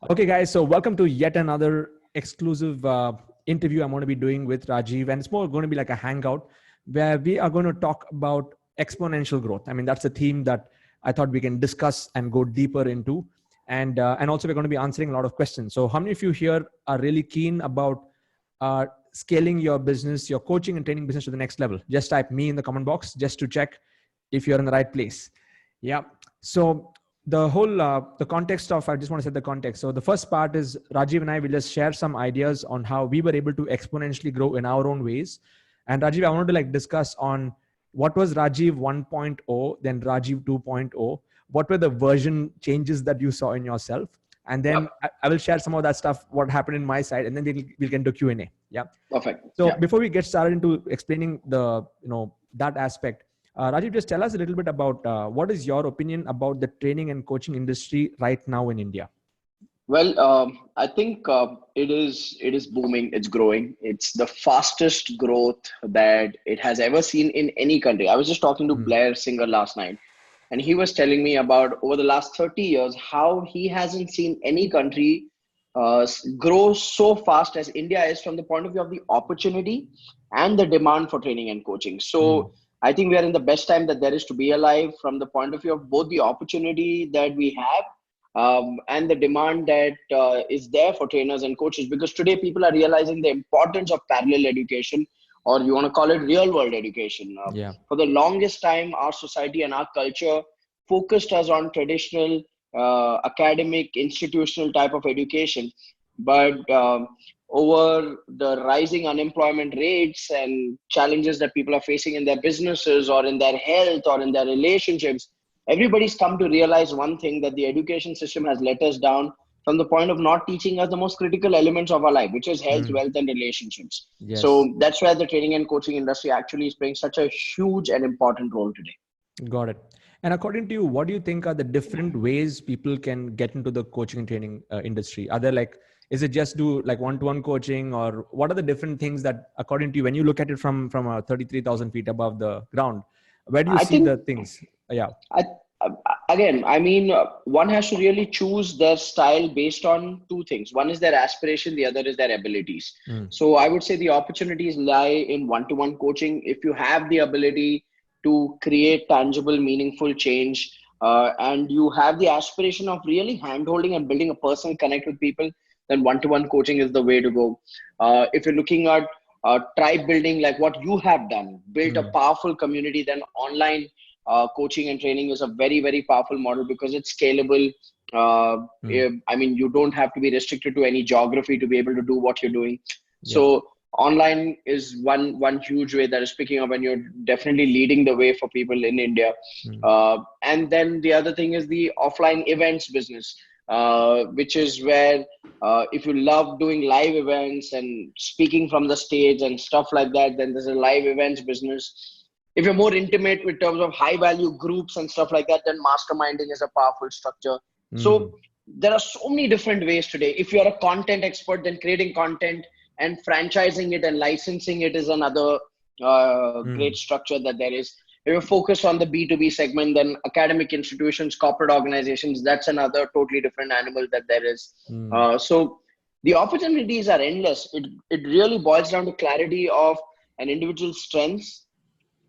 Okay, guys. So welcome to yet another exclusive interview I'm going to be doing with Rajiv. And it's more going to be like a hangout where we are going to talk about exponential growth. I mean, that's a theme that I thought we can discuss and go deeper into. And also we're going to be answering a lot of questions. So how many of you here are really keen about scaling your business, your coaching and training business to the next level? Just type me in the comment box just to check if you're in the right place. Yeah. So the whole the context of, I just want to set the context. So the first part is Rajiv and I will just share some ideas on how we were able to exponentially grow in our own ways. And Rajiv, I wanted to like discuss on what was Rajiv 1.0, then Rajiv 2.0. What were the version changes that you saw in yourself? And then I will share some of that stuff, what happened in my side, and then we'll get into Q&A. Yeah. Perfect. So before we get started into explaining the, that aspect, Rajiv, just tell us a little bit about what is your opinion about the training and coaching industry right now in India? Well, I think it is booming. It's growing. It's the fastest growth that it has ever seen in any country. I was just talking to Blair Singer last night, and he was telling me about over the last 30 years how he hasn't seen any country grow so fast as India is from the point of view of the opportunity and the demand for training and coaching. So I think we are in the best time that there is to be alive from the point of view of both the opportunity that we have and the demand that is there for trainers and coaches, because today people are realizing the importance of parallel education, or you want to call it real world education. For the longest time, our society and our culture focused us on traditional academic institutional type of education, but over the rising unemployment rates and challenges that people are facing in their businesses or in their health or in their relationships, everybody's come to realize one thing, that the education system has let us down from the point of not teaching us the most critical elements of our life, which is health, wealth, and relationships. Yes. So that's where the training and coaching industry actually is playing such a huge and important role today. Got it. And according to you, what do you think are the different ways people can get into the coaching and training industry? Are there like, is it just do like one-to-one coaching, or what are the different things that, according to you, when you look at it from 33,000 feet above the ground, where do you see the things? Yeah. Again, I mean, one has to really choose their style based on two things. One is their aspiration, the other is their abilities. So I would say the opportunities lie in one-to-one coaching. If you have the ability to create tangible, meaningful change, and you have the aspiration of really hand-holding and building a personal connect with people, then one-to-one coaching is the way to go. If you're looking at tribe building, like what you have done, built a powerful community, then online coaching and training is a very, very powerful model because it's scalable. I mean, you don't have to be restricted to any geography to be able to do what you're doing. So online is one huge way that is picking up, and you're definitely leading the way for people in India. And then the other thing is the offline events business, which is where if you love doing live events and speaking from the stage and stuff like that, then there's a live events business. If you're more intimate with terms of high value groups and stuff like that, then masterminding is a powerful structure. So there are so many different ways today. If you're a content expert, then creating content and franchising it and licensing it is another great structure that there is. If you're focused on the B2B segment, then academic institutions, corporate organizations, that's another totally different animal that there is. So the opportunities are endless. It really boils down to clarity of an individual's strengths,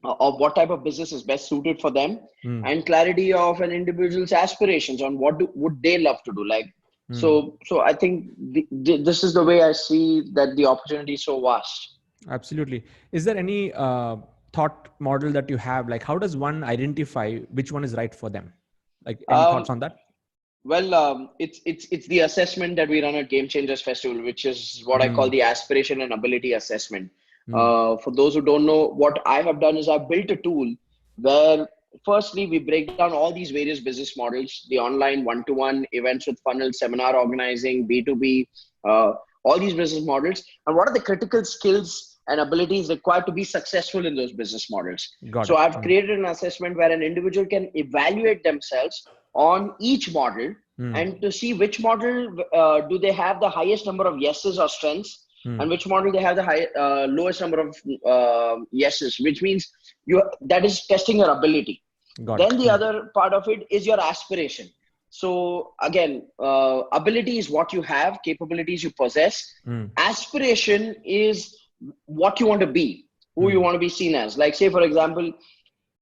of what type of business is best suited for them, and clarity of an individual's aspirations on what would they love to do. Like, so I think this is the way I see that the opportunity is so vast. Absolutely. Is there any thought model that you have? Like, how does one identify which one is right for them? Like, any thoughts on that? Well, it's the assessment that we run at Game Changers Festival, which is what I call the aspiration and ability assessment. For those who don't know, what I have done is I've built a tool where firstly, we break down all these various business models, the online, one-to-one, events with funnels, seminar organizing, B2B, all these business models, and what are the critical skills and abilities required to be successful in those business models. So I've created an assessment where an individual can evaluate themselves on each model and to see which model do they have the highest number of yeses or strengths, and which model they have the lowest number of yeses, which means that is testing your ability. Then the other part of it is your aspiration. So again, ability is what you have, capabilities you possess. Aspiration is what you want to be, who you want to be seen as. Like say, for example,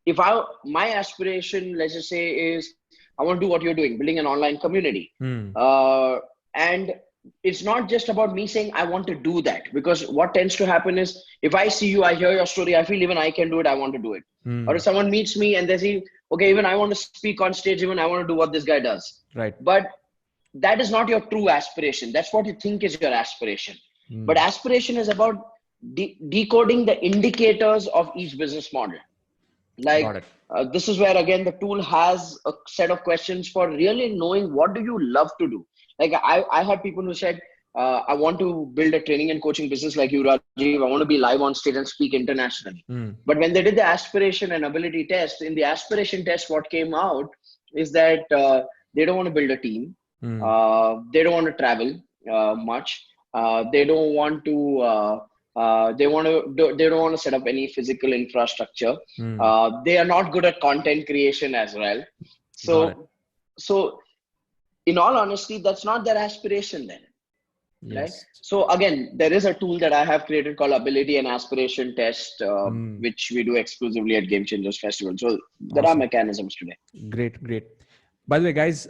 if my aspiration, let's just say, is I want to do what you're doing, building an online community. And it's not just about me saying I want to do that, because what tends to happen is if I see you, I hear your story, I feel even I can do it, I want to do it. Or if someone meets me and they say, okay, even I want to speak on stage, even I want to do what this guy does. Right. But that is not your true aspiration. That's what you think is your aspiration. But aspiration is about decoding the indicators of each business model. Like this is where again the tool has a set of questions for really knowing what do you love to do. Like I had people who said, I want to build a training and coaching business like you, Rajiv. I want to be live on stage and speak internationally. But when they did the aspiration and ability test, in the aspiration test, what came out is that they don't want to build a team. They don't want to travel much. They don't want to they don't want to set up any physical infrastructure. They are not good at content creation as well. So in all honesty, that's not their aspiration then. Right? So again, there is a tool that I have created called Ability and Aspiration Test, which we do exclusively at Game Changers Festival. So there are mechanisms today. Great. By the way, guys,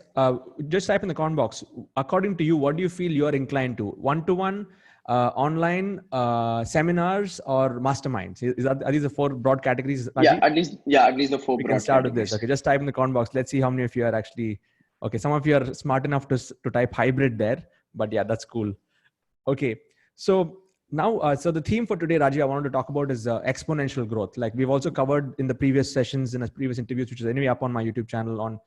just type in the comment box. According to you, what do you feel you're inclined to? One-to-one, online, seminars, or masterminds? Are these the four broad categories? Rajiv? At least the four. We can start with this. Okay, just type in the comment box. Let's see how many of you are actually. Okay, some of you are smart enough to type hybrid there, but yeah, that's cool. Okay, so now, so the theme for today, Rajiv, I wanted to talk about is exponential growth. Like we've also covered in the previous sessions, in the previous interviews, which is anyway up on my YouTube channel on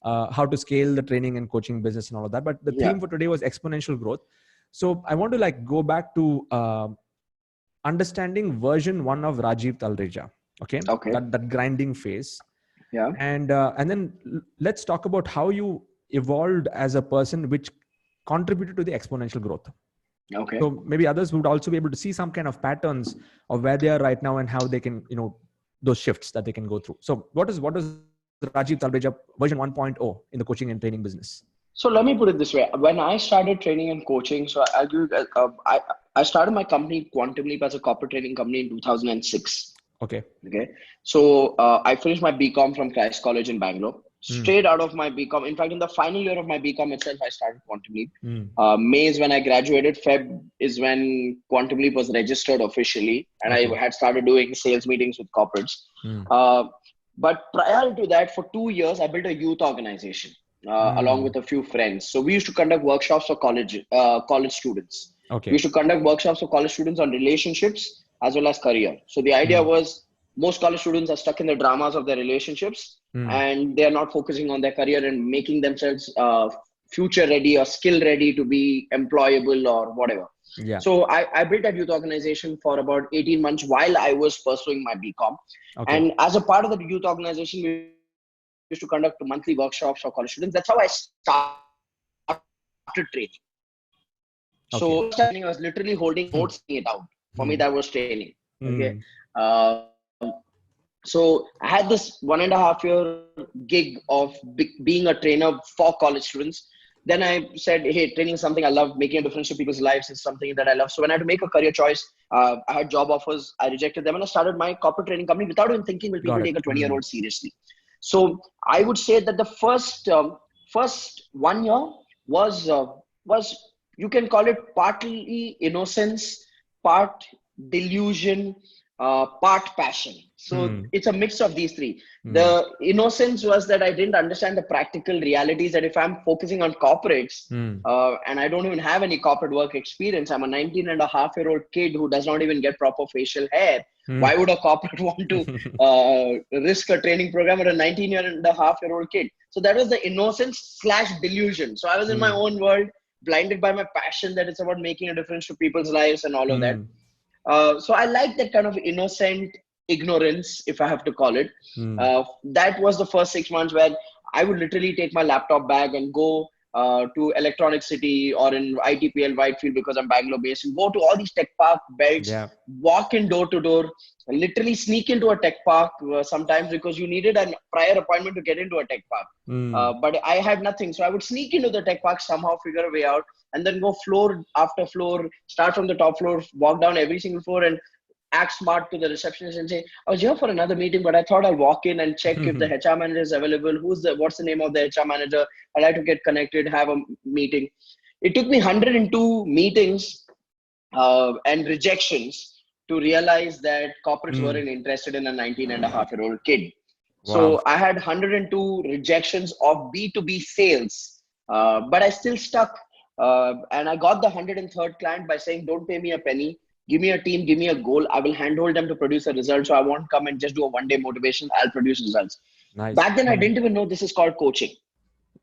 how to scale the training and coaching business and all of that. But the theme for today was exponential growth. So I want to like go back to understanding version 1 of Rajiv Talreja. Okay. That grinding phase. Yeah. And then let's talk about how you evolved as a person, which contributed to the exponential growth. Okay. So maybe others would also be able to see some kind of patterns of where they are right now and how they can, those shifts that they can go through. So what is Rajiv Talreja version 1.0 in the coaching and training business? So let me put it this way. When I started training and coaching, so I started my company Quantum Leap as a corporate training company in 2006. Okay. So I finished my BCom from Christ College in Bangalore. Straight out of my BCom. In fact, in the final year of my BCom itself, I started Quantum Leap. May is when I graduated. Feb is when Quantum Leap was registered officially. And I had started doing sales meetings with corporates. But prior to that, for 2 years, I built a youth organization along with a few friends. So we used to conduct workshops for college students. We used to conduct workshops for college students on relationships as well as career. So the idea was most college students are stuck in the dramas of their relationships and they are not focusing on their career and making themselves future ready or skill ready to be employable or whatever. So I built that youth organization for about 18 months while I was pursuing my BCom. And as a part of the youth organization, we used to conduct monthly workshops for college students. That's how I started training. So training, I was literally holding notes, it out. For me, that was training. So I had this 1.5 year gig of being a trainer for college students. Then I said, hey, training is something I love. Making a difference to people's lives is something that I love. So when I had to make a career choice, I had job offers. I rejected them and I started my corporate training company without even thinking, will people take a 20-year-old seriously? So I would say that the first 1 year was you can call it partly innocence, part delusion, part passion. So it's a mix of these three. The innocence was that I didn't understand the practical realities that if I'm focusing on corporates and I don't even have any corporate work experience, I'm a 19-and-a-half-year-old kid who does not even get proper facial hair. Why would a corporate want to risk a training program with a 19-and-a-half-year-old kid? So that was the innocence / delusion. So I was in my own world, blinded by my passion that it's about making a difference to people's lives and all of that. So I like that kind of innocent ignorance, if I have to call it. That was the first 6 months where I would literally take my laptop bag and go to Electronic City or in ITPL Whitefield because I'm Bangalore based, and go to all these tech park belts, walk in door to door, literally sneak into a tech park sometimes because you needed a prior appointment to get into a tech park. But I had nothing. So I would sneak into the tech park, somehow figure a way out, and then go floor after floor, start from the top floor, walk down every single floor and act smart to the receptionist and say, I was here for another meeting, but I thought I'll walk in and check if the HR manager is available. What's the name of the HR manager? I'd like to get connected, have a meeting. It took me 102 meetings and rejections to realize that corporates weren't interested in a 19-and-a-half-year-old kid. Wow. So I had 102 rejections of B2B sales, but I still stuck. And I got the 103rd client by saying, don't pay me a penny. Give me a team, give me a goal. I will handhold them to produce a result. So I won't come and just do a one-day motivation. I'll produce results. Nice. Back then, I didn't even know this is called coaching.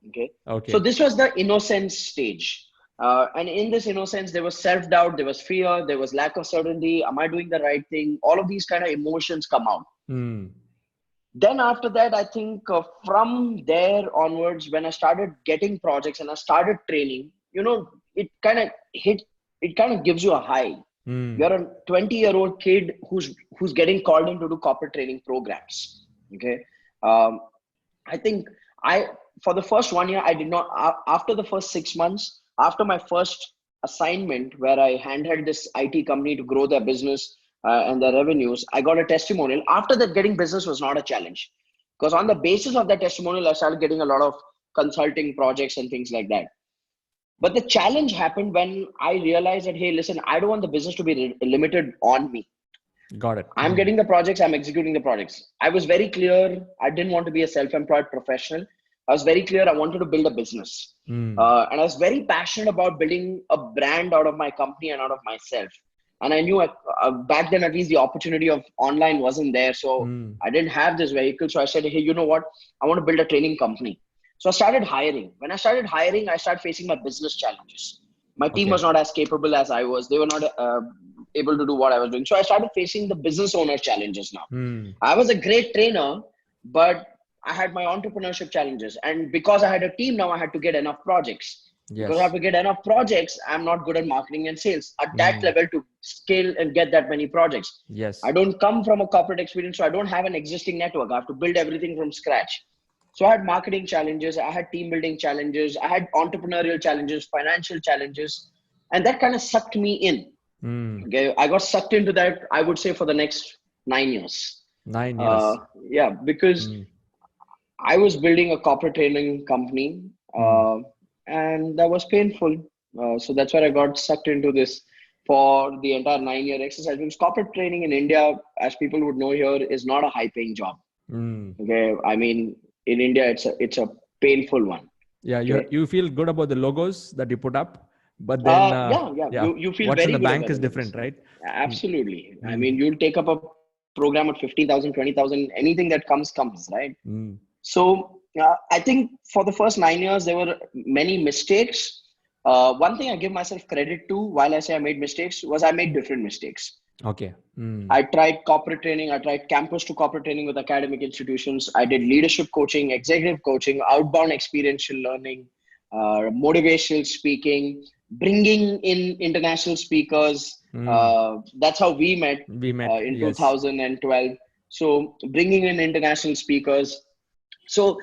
Okay. So this was the innocence stage. And in this innocence, there was self-doubt, there was fear, there was lack of certainty. Am I doing the right thing? All of these kind of emotions come out. Then after that, I think from there onwards, when I started getting projects and I started training, it kind of gives you a high. You're a 20-year-old kid who's getting called in to do corporate training programs. Okay. I think for the first 1 year, I did not, after the first 6 months, after my first assignment where I handheld this IT company to grow their business and their revenues, I got a testimonial. After that, getting business was not a challenge, because on the basis of that testimonial, I started getting a lot of consulting projects and things like that. But the challenge happened when I realized that, hey, listen, I don't want the business to be limited on me. Got it. I'm getting the projects, I'm executing the projects. I was very clear. I didn't want to be a self-employed professional. I was very clear. I wanted to build a business. And I was very passionate about building a brand out of my company and out of myself. And I knew back then, at least the opportunity of online wasn't there. So I didn't have this vehicle. So I said, hey, you know what? I want to build a training company. So I started hiring. When I started hiring, I started facing my business challenges. My team was not as capable as I was. They were not able to do what I was doing. So I started facing the business owner challenges now. I was a great trainer, but I had my entrepreneurship challenges. And because I had a team now, I had to get enough projects. Because I have to get enough projects, I'm not good at marketing and sales at that level to scale and get that many projects. I don't come from a corporate experience, so I don't have an existing network. I have to build everything from scratch. So I had marketing challenges, I had team building challenges, I had entrepreneurial challenges, financial challenges, and that kind of sucked me in. Okay, I got sucked into that, I would say, for the next 9 years. 9 years. Yeah, because I was building a corporate training company, and that was painful. So that's where I got sucked into this for the entire 9-year exercise. Because corporate training in India, as people would know here, is not a high-paying job. Okay, I mean, in India, it's a painful one. Yeah, you feel good about the logos that you put up, but then you feel what's very in the good bank about is it. different, right? Absolutely. I mean, you'll take up a program at 15,000, 20,000, anything that comes, right? So I think for the first 9 years, there were many mistakes. One thing I give myself credit to while I say I made mistakes was I made different mistakes. Okay. I tried corporate training. I tried campus to corporate training with academic institutions. I did leadership coaching, executive coaching, outbound experiential learning, motivational speaking, bringing in international speakers. That's how we met in 2012. So bringing in international speakers. So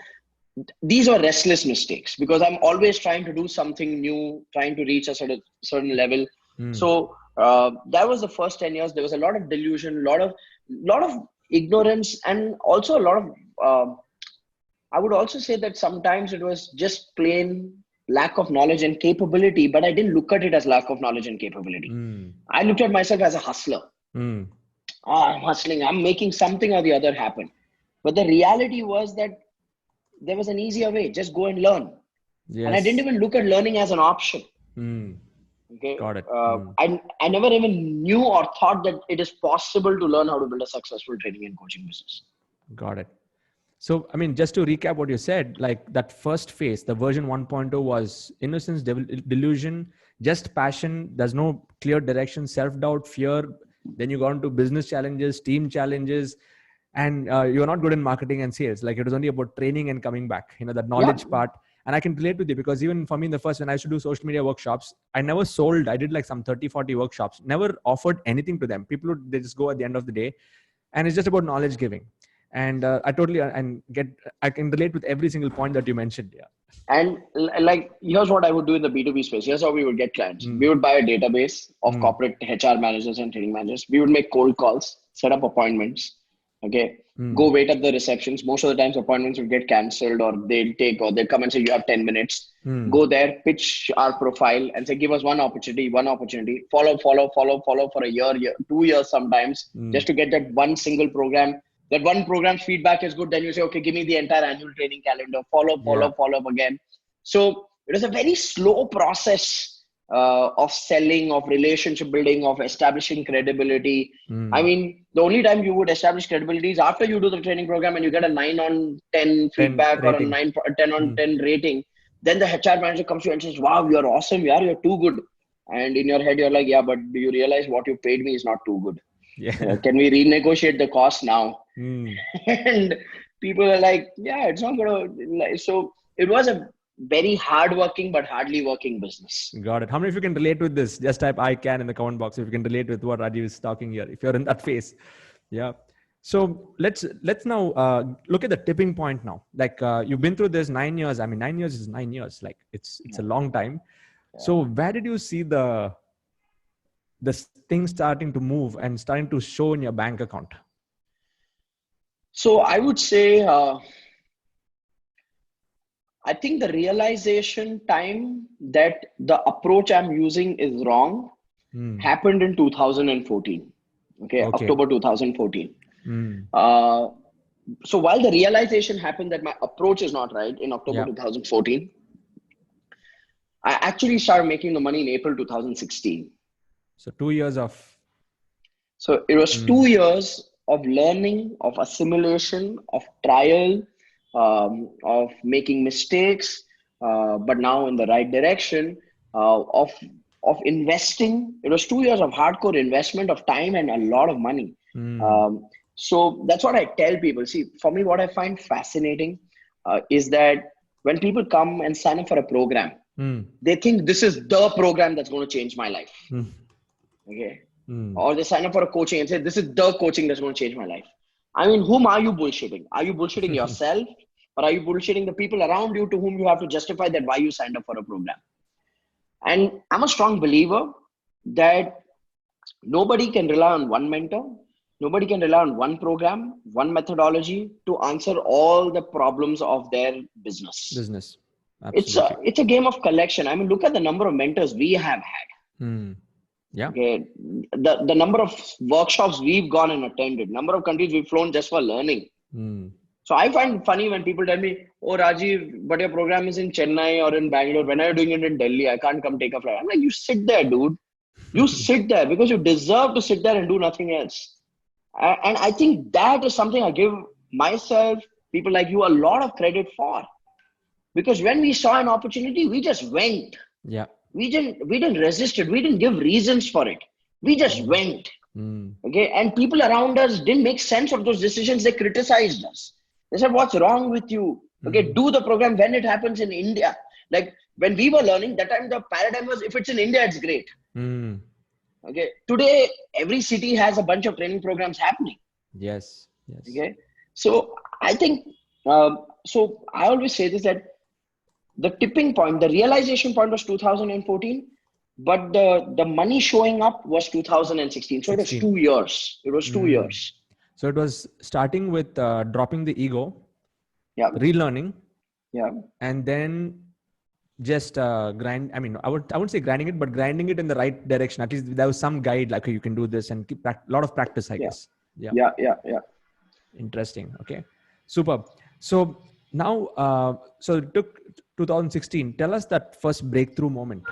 these are restless mistakes because I'm always trying to do something new, trying to reach a certain level. So that was the first 10 years. There was a lot of delusion, lot of ignorance, and also a lot of, I would also say that sometimes it was just plain lack of knowledge and capability, but I didn't look at it as lack of knowledge and capability. I looked at myself as a hustler. I'm hustling. I'm making something or the other happen. But the reality was that there was an easier way. Just go and learn. And I didn't even look at learning as an option. Okay. Got it. I never even knew or thought that it is possible to learn how to build a successful training and coaching business. Got it. So, I mean, just to recap what you said, like that first phase, the version 1.0 was innocence, delusion, just passion. There's no clear direction, self-doubt, fear. Then you got into business challenges, team challenges, and you're not good in marketing and sales. Like it was only about training and coming back, that knowledge part. And I can relate with you because even for me in the first, when I used to do social media workshops, I never sold. I did like some 30, 40 workshops, never offered anything to them. People would, they just go at the end of the day, and it's just about knowledge giving. And I totally I can relate with every single point that you mentioned. Yeah. And like, here's what I would do in the B2B space. Here's how we would get clients. We would buy a database of corporate HR managers and training managers. We would make cold calls, set up appointments. Okay. Go wait at the receptions. Most of the times appointments would get cancelled, or they'll come and say, you have 10 minutes. Go there, pitch our profile and say, give us one opportunity. Follow for a year, 2 years sometimes, just to get that one single program. That one program's feedback is good. Then you say, okay, give me the entire annual training calendar. Follow up again. So it was a very slow process of selling, of relationship building, of establishing credibility. I mean, the only time you would establish credibility is after you do the training program and you get a 9 on 10 feedback or a 10 on 10 rating. Then the HR manager comes to you and says, wow, you're awesome. You're too good. And in your head, you're like, yeah, but do you realize what you paid me is not too good? Yeah. Can we renegotiate the cost now? And people are like, yeah, it's not gonna. So it was a very hardworking but hardly working business. Got it. How many of you can relate with this? Just type I can in the comment box if you can relate with what Rajiv is talking here. If you're in that phase, yeah. So let's now look at the tipping point now. Like you've been through this 9 years. I mean, 9 years is 9 years. Like it's a long time. Yeah. So where did you see the things starting to move and starting to show in your bank account? So I would say, I think the realization time that the approach I'm using is wrong happened in 2014. Okay. October 2014. So while the realization happened that my approach is not right in October 2014, I actually started making the money in April 2016. So 2 years of. So it was 2 years of learning, of assimilation, of trial, of making mistakes, but now in the right direction, of investing. It was 2 years of hardcore investment of time and a lot of money. So that's what I tell people. See, for me, what I find fascinating is that when people come and sign up for a program, they think this is the program that's going to change my life. Okay. Or they sign up for a coaching and say, this is the coaching that's going to change my life. I mean, whom are you bullshitting? Are you bullshitting yourself? Or are you bullshitting the people around you to whom you have to justify that why you signed up for a program? And I'm a strong believer that nobody can rely on one mentor. Nobody can rely on one program, one methodology to answer all the problems of their business. Absolutely. It's a game of collection. I mean, look at the number of mentors we have had. Yeah. Okay. The number of workshops we've gone and attended, number of countries we've flown just for learning. So I find it funny when people tell me, oh, Rajiv, but your program is in Chennai or in Bangalore. When are you doing it in Delhi? I can't come take a flight. I'm like, you sit there, dude. You sit there because you deserve to sit there and do nothing else. And I think that is something I give myself, people like you, a lot of credit for. Because when we saw an opportunity, we just went. Yeah. We didn't resist it. We didn't give reasons for it. We just went. Okay. And people around us didn't make sense of those decisions. They criticized us. They said, what's wrong with you? Okay. Do the program when it happens in India. Like when we were learning, that time the paradigm was, if it's in India, it's great. Okay. Today, every city has a bunch of training programs happening. Yes. Okay. So I think, so I always say this, that the tipping point, the realization point was 2014, but the money showing up was 2016. So it was 2 years. It was 2 years. So it was starting with dropping the ego, relearning, and then just grind. I mean, I wouldn't say grinding it, but grinding it in the right direction. At least there was some guide, like, okay, you can do this, and keep a lot of practice, I guess. Yeah. Interesting. Okay. Superb. So now, so it took 2016. Tell us that first breakthrough moment.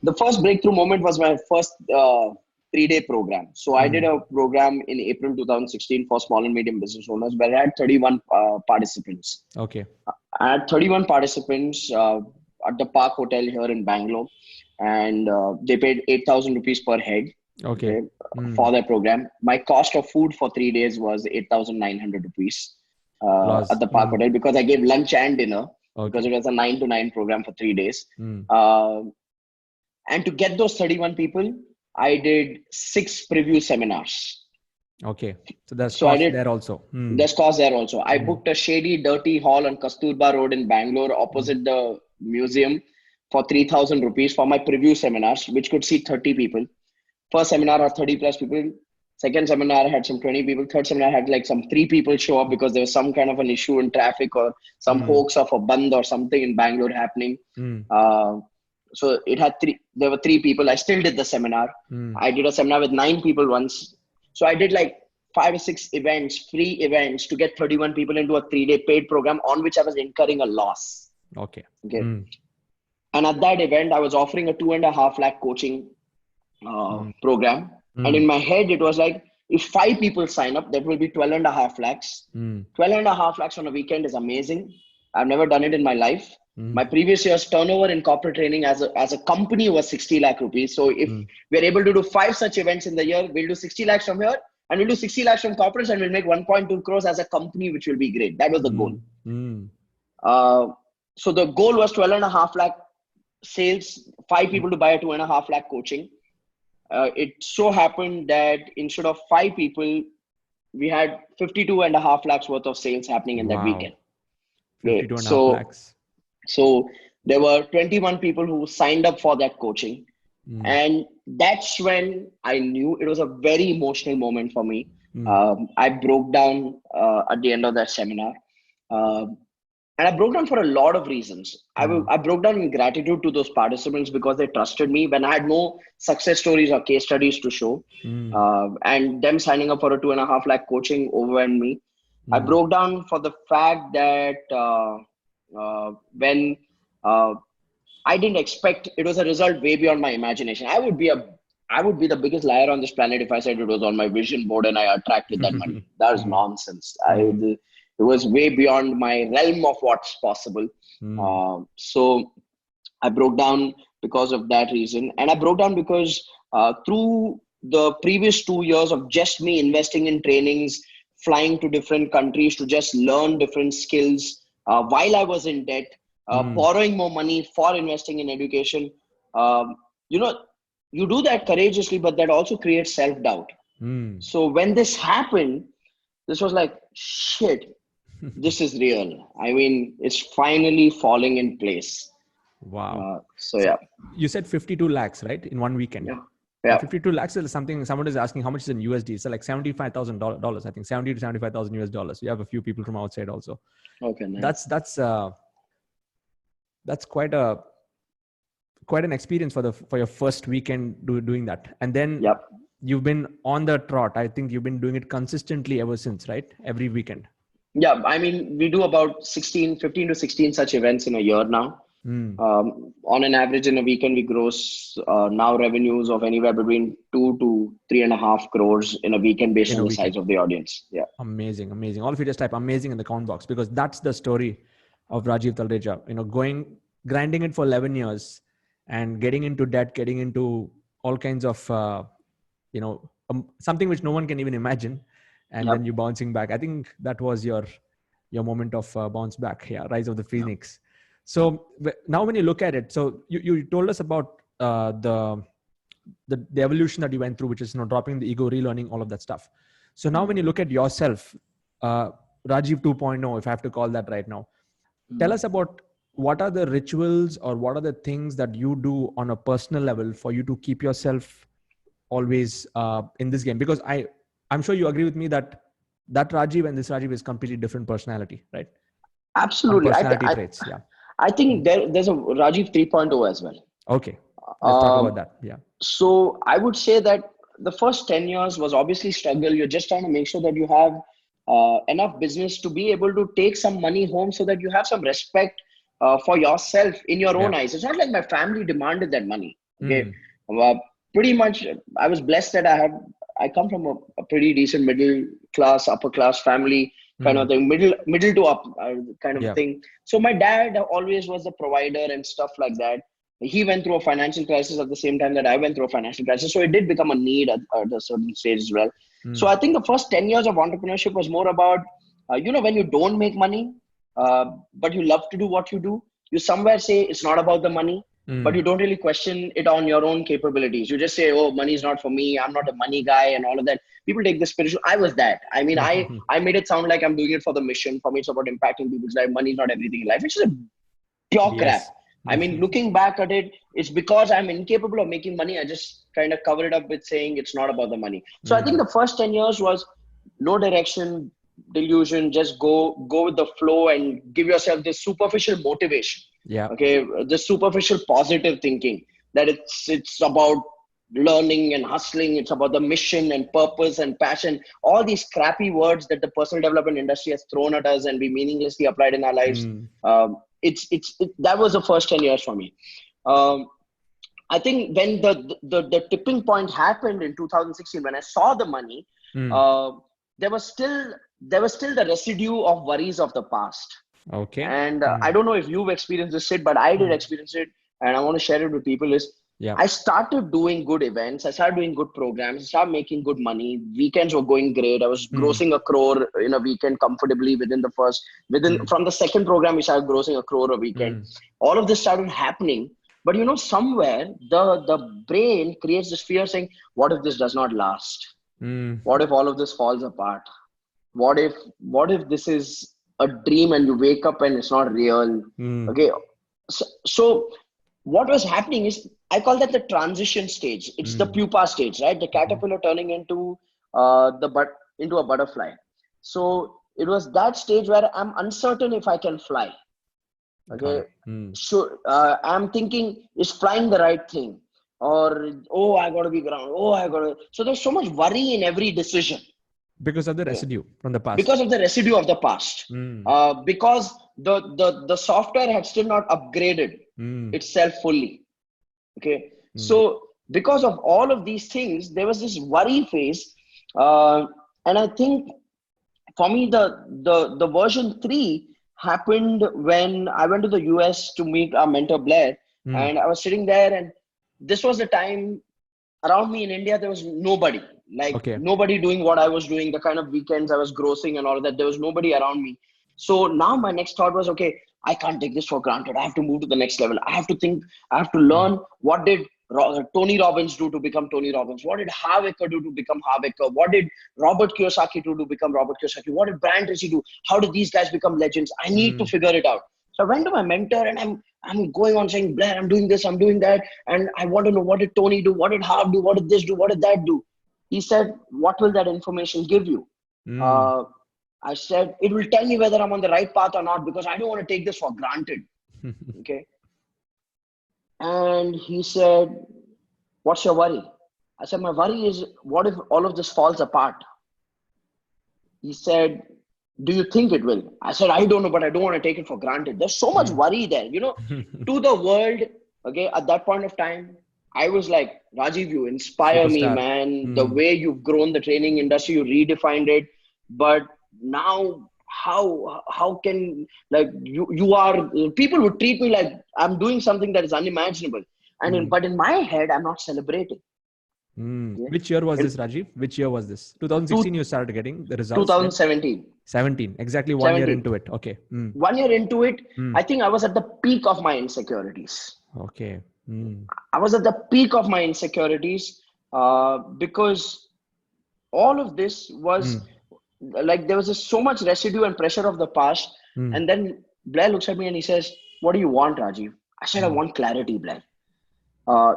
The first breakthrough moment was my first 3-day program. So I did a program in April 2016 for small and medium business owners where I had 31 participants. Okay. I had 31 participants at the Park Hotel here in Bangalore, and they paid 8,000 rupees per head. For their program. My cost of food for 3 days was 8,900 rupees. at the Park Hotel because I gave lunch and dinner because Okay. it was a 9 to 9 program for 3 days. Mm. And to get those 31 people, I did 6 preview seminars. Okay. So there's So I cost did. there also. Mm. There's cost there also. I Mm. booked a shady, dirty hall on Kasturba Road in Bangalore, Mm. opposite the museum, for 3,000 rupees for my preview seminars, which could seat 30 people. First seminar had 30 plus people. Second seminar had some 20 people. Third seminar had like some 3 people show up because there was some kind of an issue in traffic or some hoax of a band or something in Bangalore happening. Mm. So it had there were 3 people. I still did the seminar. Mm. I did a seminar with 9 people once. So I did like 5 or 6 events, free events to get 31 people into a 3-day paid program on which I was incurring a loss. Okay. Okay. Mm. And at that event, I was offering a 2.5 lakh coaching program. And in Mm. my head, it was like, if 5 people sign up, that will be 12.5 lakhs. Mm. 12.5 lakhs on a weekend is amazing. I've never done it in my life. Mm. My previous year's turnover in corporate training as a company was 60 lakh rupees. So if we're able to do 5 such events in the year, we'll do 60 lakhs from here and we'll do 60 lakhs from corporates and we'll make 1.2 crores as a company, which will be great. That was the goal. Mm. Mm. So the goal was 12.5 lakh sales, 5 people to buy a 2.5 lakh coaching. It so happened that instead of 5 people, we had 52.5 lakhs worth of sales happening in that Wow. weekend. Okay. 52.5 lakhs. So there were 21 people who signed up for that coaching. Mm. And that's when I knew it was a very emotional moment for me. I broke down at the end of that seminar. And I broke down for a lot of reasons. I broke down in gratitude to those participants because they trusted me when I had no success stories or case studies to show. And them signing up for a 2.5 lakh coaching overwhelmed me. I broke down for the fact that when I didn't expect, it was a result way beyond my imagination. I would be the biggest liar on this planet if I said it was on my vision board and I attracted that money. That was nonsense. It was way beyond my realm of what's possible. So I broke down because of that reason. And I broke down because through the previous 2 years of just me investing in trainings, flying to different countries to just learn different skills while I was in debt, borrowing more money for investing in education. You know, you do that courageously, but that also creates self-doubt. So when this happened, this was like, shit, this is real. I mean, it's finally falling in place. Wow. So yeah. You said 52 lakhs, right? In one weekend. Yeah. 52 lakhs is something someone is asking how much is in USD. So like $75,000, I think 70 to 75,000 US dollars. You have a few people from outside also. Okay. Nice. That's quite an experience for your first weekend doing that. And then you've been on the trot. I think you've been doing it consistently ever since, right? Every weekend. Yeah. I mean, we do about 15 to 16 such events in a year now. On an average in a weekend, we gross now revenues of anywhere between 2 to 3.5 crores in a weekend based on the size of the audience. Yeah. Amazing. All of you just type amazing in the comment box because that's the story of Rajiv Talreja. Grinding it for 11 years and getting into debt, getting into all kinds of, something which no one can even imagine. And then you bouncing back. I think that was your moment of bounce back here, Rise of the Phoenix. So now when you look at it, so you told us about the evolution that you went through, which is dropping the ego, relearning all of that stuff. So now when you look at yourself, Rajiv 2.0, if I have to call that right now, tell us about what are the rituals or what are the things that you do on a personal level for you to keep yourself always in this game? Because I'm sure you agree with me that Rajiv and this Rajiv is completely different personality, right? Absolutely. Personality traits. Yeah. I think there's a Rajiv 3.0 as well. Okay. Let's talk about that. Yeah. So I would say that the first 10 years was obviously struggle. You're just trying to make sure that you have enough business to be able to take some money home so that you have some respect for yourself in your own eyes. It's not like my family demanded that money. Okay. Pretty much I was blessed that I come from a pretty decent middle class, upper class family, kind of thing, middle to up kind of thing. So my dad always was the provider and stuff like that. He went through a financial crisis at the same time that I went through a financial crisis. So it did become a need at a certain stage as well. So I think the first 10 years of entrepreneurship was more about when you don't make money, but you love to do what you do, you somewhere say it's not about the money, but you don't really question it on your own capabilities. You just say, oh, money is not for me. I'm not a money guy and all of that. People take the spiritual. I was that. I mean, I made it sound like I'm doing it for the mission. For me, it's about impacting people's life. Money is not everything in life, which is a pure crap. Yes. I mean, looking back at it, it's because I'm incapable of making money. I just kind of cover it up with saying it's not about the money. So I think the first 10 years was no direction, delusion, just go with the flow and give yourself this superficial motivation. Yeah. Okay. This superficial positive thinking that it's about learning and hustling. It's about the mission and purpose and passion. All these crappy words that the personal development industry has thrown at us and be meaninglessly applied in our lives. That was the first 10 years for me. I think when the tipping point happened in 2016, when I saw the money, there was still the residue of worries of the past. Okay. And I don't know if you've experienced this shit, but I did experience it, and I want to share it with people. I started doing good events. I started doing good programs. I started making good money. Weekends were going great. I was grossing 1 crore in a weekend comfortably from the second program, we started grossing 1 crore a weekend. All of this started happening. But somewhere the brain creates this fear saying, what if this does not last? What if all of this falls apart? What if this is a dream and you wake up and it's not real? Okay. So what was happening is, I call that the transition stage. It's the pupa stage, right? The caterpillar turning into a butterfly. So it was that stage where I'm uncertain if I can fly. Okay. So I'm thinking, is flying the right thing? Or, oh, I got to be grounded. So there's so much worry in every decision. Because of the residue from the past. Because of the residue of the past. Because the software had still not upgraded itself fully. Okay. So because of all of these things, there was this worry phase. And I think for me, the version 3 happened when I went to the US to meet our mentor Blair. And I was sitting there, and this was the time around me in India, there was nobody. Nobody doing what I was doing, the kind of weekends I was grossing and all of that. There was nobody around me. So now my next thought was, okay, I can't take this for granted. I have to move to the next level. I have to think, I have to learn, what did Tony Robbins do to become Tony Robbins? What did Harvecker do to become Harvecker? What did Robert Kiyosaki do to become Robert Kiyosaki? What did Brian Tracy do? How did these guys become legends? I need to figure it out. So I went to my mentor, and I'm going on saying, Blair, I'm doing this, I'm doing that. And I want to know, what did Tony do? What did Harv do? What did this do? What did that do? He said, what will that information give you? I said, it will tell me whether I'm on the right path or not, because I don't want to take this for granted. Okay. And he said, what's your worry? I said, my worry is, what if all of this falls apart? He said, do you think it will? I said, I don't know, but I don't want to take it for granted. There's so much worry there, to the world. Okay. At that point of time, I was like, Rajiv, you inspire me, man. The way you've grown the training industry, you redefined it. But now, how can, like, you are, people would treat me like I'm doing something that is unimaginable. And but in my head, I'm not celebrating. Which year was this, Rajiv? Which year was this? 2016 you started getting the results? 2017. 17. Exactly 1 year into it. Okay. 1 year into it, I think I was at the peak of my insecurities. Okay. I was at the peak of my insecurities because all of this was like, there was just so much residue and pressure of the past. And then Blair looks at me and he says, what do you want, Rajiv? I said, I want clarity, Blair.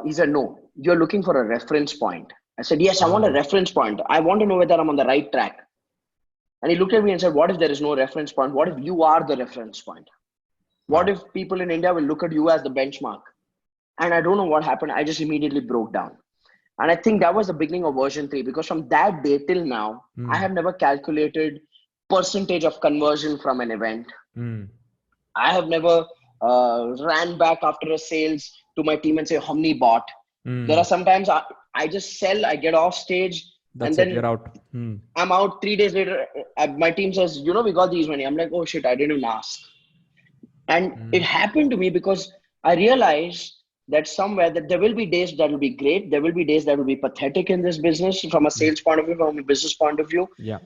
He said, no, you're looking for a reference point. I said, yes, I want a reference point. I want to know whether I'm on the right track. And he looked at me and said, what if there is no reference point? What if you are the reference point? What if people in India will look at you as the benchmark? And I don't know what happened. I just immediately broke down. And I think that was the beginning of version 3, because from that day till now, I have never calculated percentage of conversion from an event. I have never ran back after a sales to my team and say, how many bought? There are sometimes I just sell, I get off stage. That's and then you're out. I'm out 3 days later. My team says, we got these money. I'm like, oh shit, I didn't even ask. And it happened to me because I realized that somewhere that there will be days that will be great. There will be days that will be pathetic in this business from a sales point of view, from a business point of view. Yeah.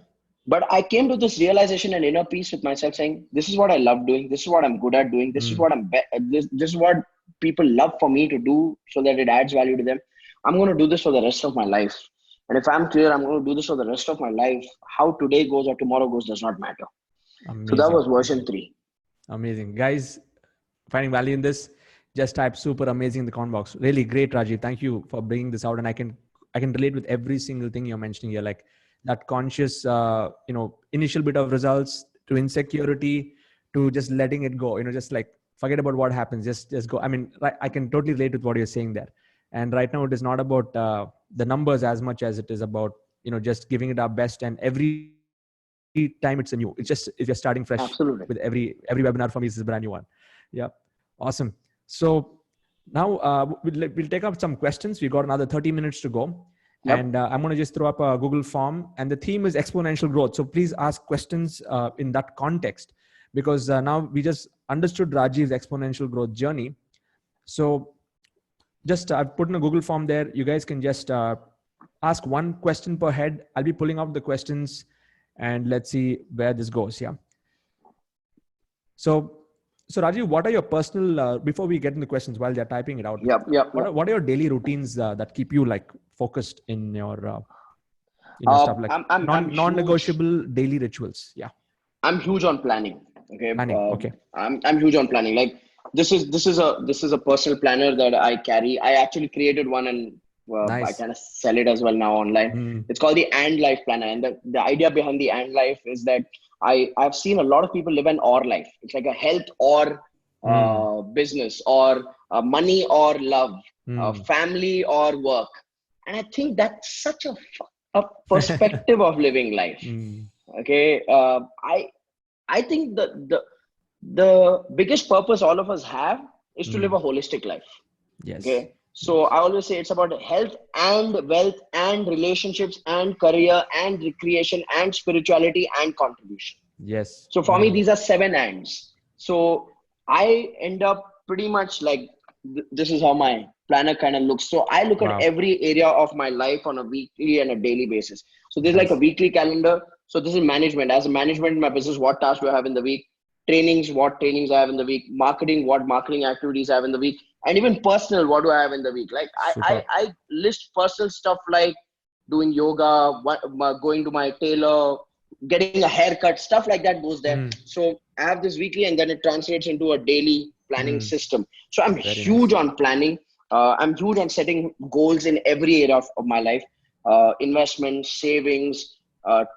But I came to this realization and inner peace with myself, saying, "This is what I love doing. This is what I'm good at doing. This is what this is what people love for me to do, so that it adds value to them. I'm going to do this for the rest of my life. And if I'm clear, I'm going to do this for the rest of my life. How today goes or tomorrow goes does not matter." So that Amazing. was version 3. Amazing. Guys, finding value in this, just type super amazing in the comment box. Really great, Rajiv. Thank you for bringing this out. And I can relate with every single thing you're mentioning here, like that conscious, initial bit of results to insecurity to just letting it go, just like forget about what happens, just go. I mean, I can totally relate with what you're saying there. And right now it is not about the numbers as much as it is about, just giving it our best. And every time it's a new, it's just, if you're starting fresh with Absolutely. every webinar for me, this is a brand new one. Yeah. Awesome. So now we'll take up some questions. We've got another 30 minutes to go. Yep. And I'm going to just throw up a Google form, and the theme is exponential growth. So please ask questions in that context, because now we just understood Rajiv's exponential growth journey. So just I've put in a Google form there. You guys can just ask one question per head. I'll be pulling out the questions and let's see where this goes. Yeah. So Rajiv, what are your personal, before we get into questions while they're typing it out, what are your daily routines that keep you like focused in your stuff, like non-negotiable daily rituals? Yeah. I'm huge on planning. Okay. Planning. Okay. I'm huge on planning. Like this is a personal planner that I carry. I actually created one, and Nice. I kind of sell it as well now online. It's called the And Life Planner. And the idea behind the And Life is that I've seen a lot of people live an or life. It's like a health or business, or money or love, family or work. And I think that's such a perspective of living life. Okay. I think the biggest purpose all of us have is to live a holistic life. Yes. Okay. So I always say it's about health and wealth and relationships and career and recreation and spirituality and contribution. Yes. So for me, these are 7 ands. So I end up pretty much like, this is how my planner kind of looks. So I look at every area of my life on a weekly and a daily basis. So there's like a weekly calendar. So this is management. As a management in my business, what tasks do I have in the week? Trainings, what trainings I have in the week? Marketing, what marketing activities I have in the week? And even personal, what do I have in the week? Like I list personal stuff like doing yoga, going to my tailor, getting a haircut, stuff like that goes there. So I have this weekly, and then it translates into a daily planning system. So I'm huge on planning. I'm huge on setting goals in every area of my life, investments, savings,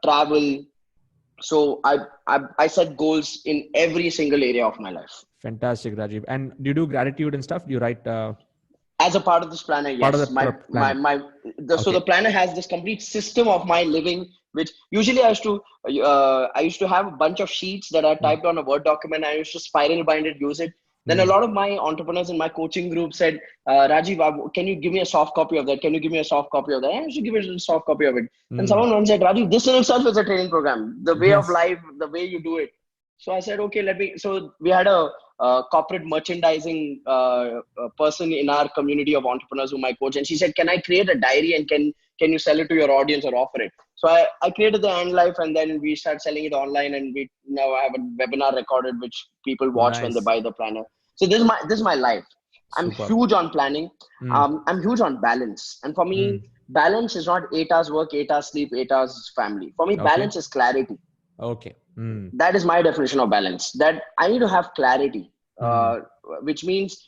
travel. So I set goals in every single area of my life. Fantastic, Rajiv. And do you do gratitude and stuff? Do you write? As a part of this planner, yes. Part of the planner. So the planner has this complete system of my living, which usually I used to have a bunch of sheets that I typed on a Word document. I used to spiral bind it, use it. Then a lot of my entrepreneurs in my coaching group said, Rajiv, can you give me a soft copy of that? Can you give me a soft copy of that? I used to give it a soft copy of it. And someone once said, Rajiv, this in itself is a training program. The way of life, the way you do it. So I said, okay, so we had a corporate merchandising person in our community of entrepreneurs whom I coach. And she said, can I create a diary, and can you sell it to your audience or offer it? So I created the And Life, and then we started selling it online, and we now have a webinar recorded, which people watch when they buy the planner. So this is my life. I'm huge on planning. I'm huge on balance. And for me, balance is not 8 hours work, 8 hours sleep, 8 hours family. For me, balance is clarity. Okay. That is my definition of balance. That I need to have clarity, which means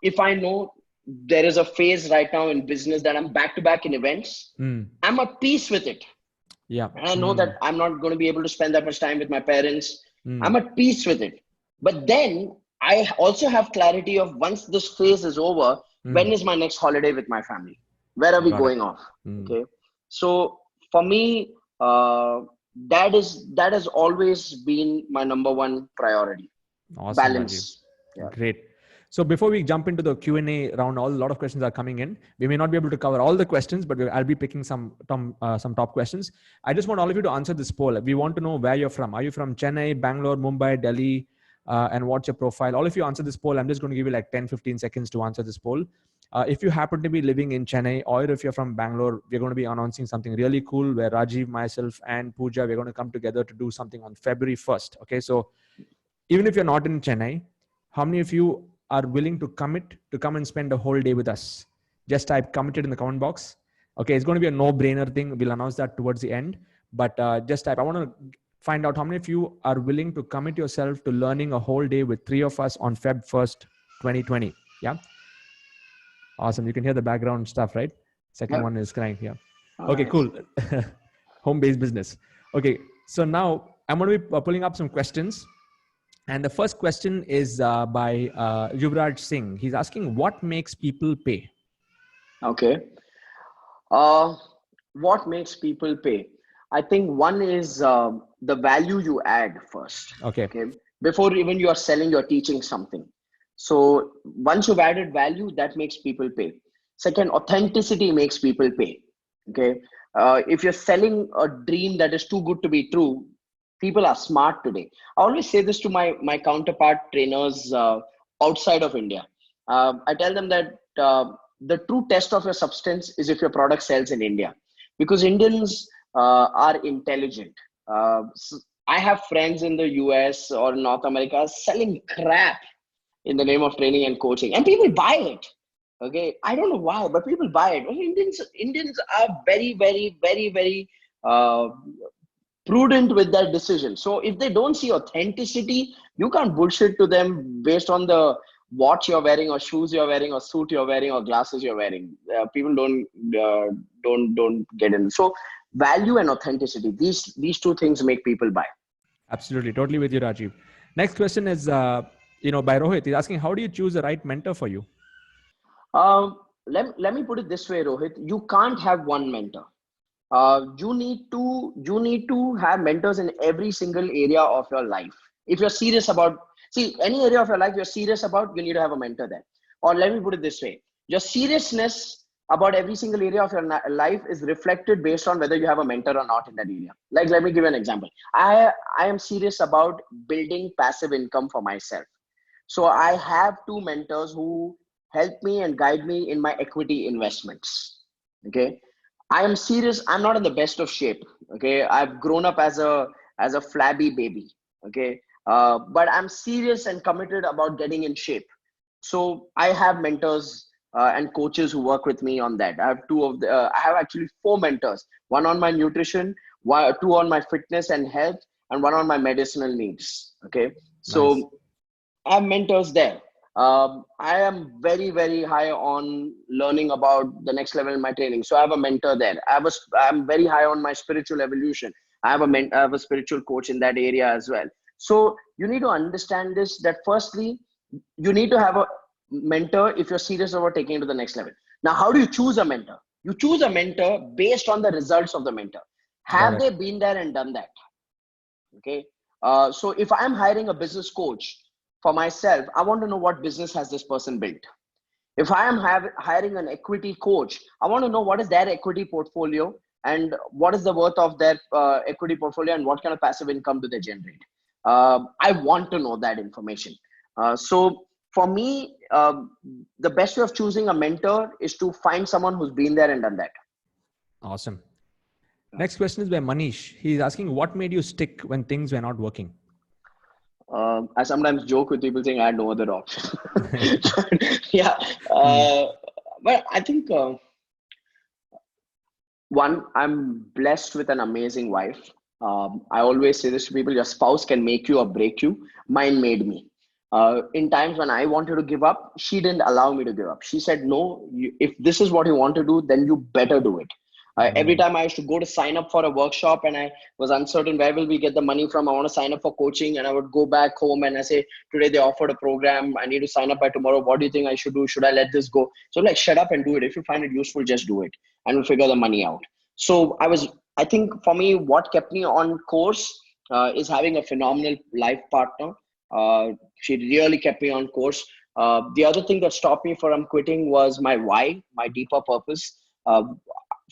if I know there is a phase right now in business that I'm back to back in events, I'm at peace with it. Yeah. And I know that I'm not going to be able to spend that much time with my parents. I'm at peace with it. But then I also have clarity of, once this phase is over, when is my next holiday with my family? Where are we going off? Okay. So for me, that has always been my number one priority. Awesome, balance. Yeah. Great. So before we jump into the Q&A round, a lot of questions are coming in. We may not be able to cover all the questions, but I'll be picking some top questions. I just want all of you to answer this poll. We want to know where you're from. Are you from Chennai, Bangalore, Mumbai, Delhi, and what's your profile. All of you answer this poll. I'm just going to give you like 10-15 seconds to answer this poll. If you happen to be living in Chennai, or if you're from Bangalore, we're going to be announcing something really cool where Rajiv, myself, and Pooja, we're going to come together to do something on February 1st. Okay, so even if you're not in Chennai, how many of you are willing to commit to come and spend a whole day with us? Just type committed in the comment box. Okay, it's going to be a no-brainer thing. We'll announce that towards the end. But just type. I want to find out how many of you are willing to commit yourself to learning a whole day with 3 of us on Feb 1st, 2020. Yeah. Awesome. You can hear the background stuff, right? Second one is crying here. Okay, Nice. cool. Home-based business. Okay, so now I'm going to be pulling up some questions. And the first question is by Yuvraj Singh. He's asking, what makes people pay? Okay. What makes people pay? I think one is the value you add first. Okay. Before even you are selling, you're teaching something. So once you've added value, that makes people pay. Second, authenticity makes people pay. Okay. If you're selling a dream that is too good to be true, people are smart today. I always say this to my counterpart trainers outside of India. I tell them that the true test of your substance is if your product sells in India, because Indians are intelligent. I have friends in the US or North America selling crap in the name of training and coaching, and people buy it. Okay, I don't know why, but people buy it. Well, Indians are very, very, very, very prudent with that decision. So if they don't see authenticity, you can't bullshit to them based on the watch you're wearing, or shoes you're wearing, or suit you're wearing, or glasses you're wearing. People don't get in. So value and authenticity, these two things make people buy. Absolutely, totally with you, Rajiv. Next question is by Rohit. He's asking, how do you choose the right mentor for you? Let me put it this way, Rohit. You can't have one mentor. You need to have mentors in every single area of your life. If you're serious about, any area of your life you're serious about, you need to have a mentor there. Or let me put it this way: your seriousness about every single area of your life is reflected based on whether you have a mentor or not in that area. Like, let me give you an example. I am serious about building passive income for myself. So I have two mentors who help me and guide me in my equity investments. Okay. I am serious. I'm not in the best of shape. Okay. I've grown up as a flabby baby. Okay. But I'm serious and committed about getting in shape. So I have mentors and coaches who work with me on that. I have I have actually 4 mentors, one on my nutrition, 2 on my fitness and health, and 1 on my medicinal needs. Okay. So Nice. I have mentors there. I am very, very high on learning about the next level in my training. So I have a mentor there. I'm very high on my spiritual evolution. I have a spiritual coach in that area as well. So you need to understand this, that firstly, you need to have a mentor if you're serious about taking it to the next level. Now, how do you choose a mentor? You choose a mentor based on the results of the mentor. Have they been there and done that? Okay. So if I'm hiring a business coach for myself, I want to know what business has this person built. If I am hiring an equity coach, I want to know what is their equity portfolio and what is the worth of their equity portfolio and what kind of passive income do they generate. I want to know that information. So for me, the best way of choosing a mentor is to find someone who's been there and done that. Awesome. Next question is by Manish. He's asking, what made you stick when things were not working? I sometimes joke with people saying I had no other option. Yeah. But I think one, I'm blessed with an amazing wife. I always say this to people: your spouse can make you or break you. Mine made me. In times when I wanted to give up, she didn't allow me to give up. She said, no, if this is what you want to do, then you better do it. Every time I used to go to sign up for a workshop and I was uncertain, where will we get the money from? I want to sign up for coaching, and I would go back home and I say, today they offered a program. I need to sign up by tomorrow. What do you think I should do? Should I let this go? So like, shut up and do it. If you find it useful, just do it and we'll figure the money out. So I think for me, what kept me on course is having a phenomenal life partner. She really kept me on course. The other thing that stopped me from quitting was my why, my deeper purpose.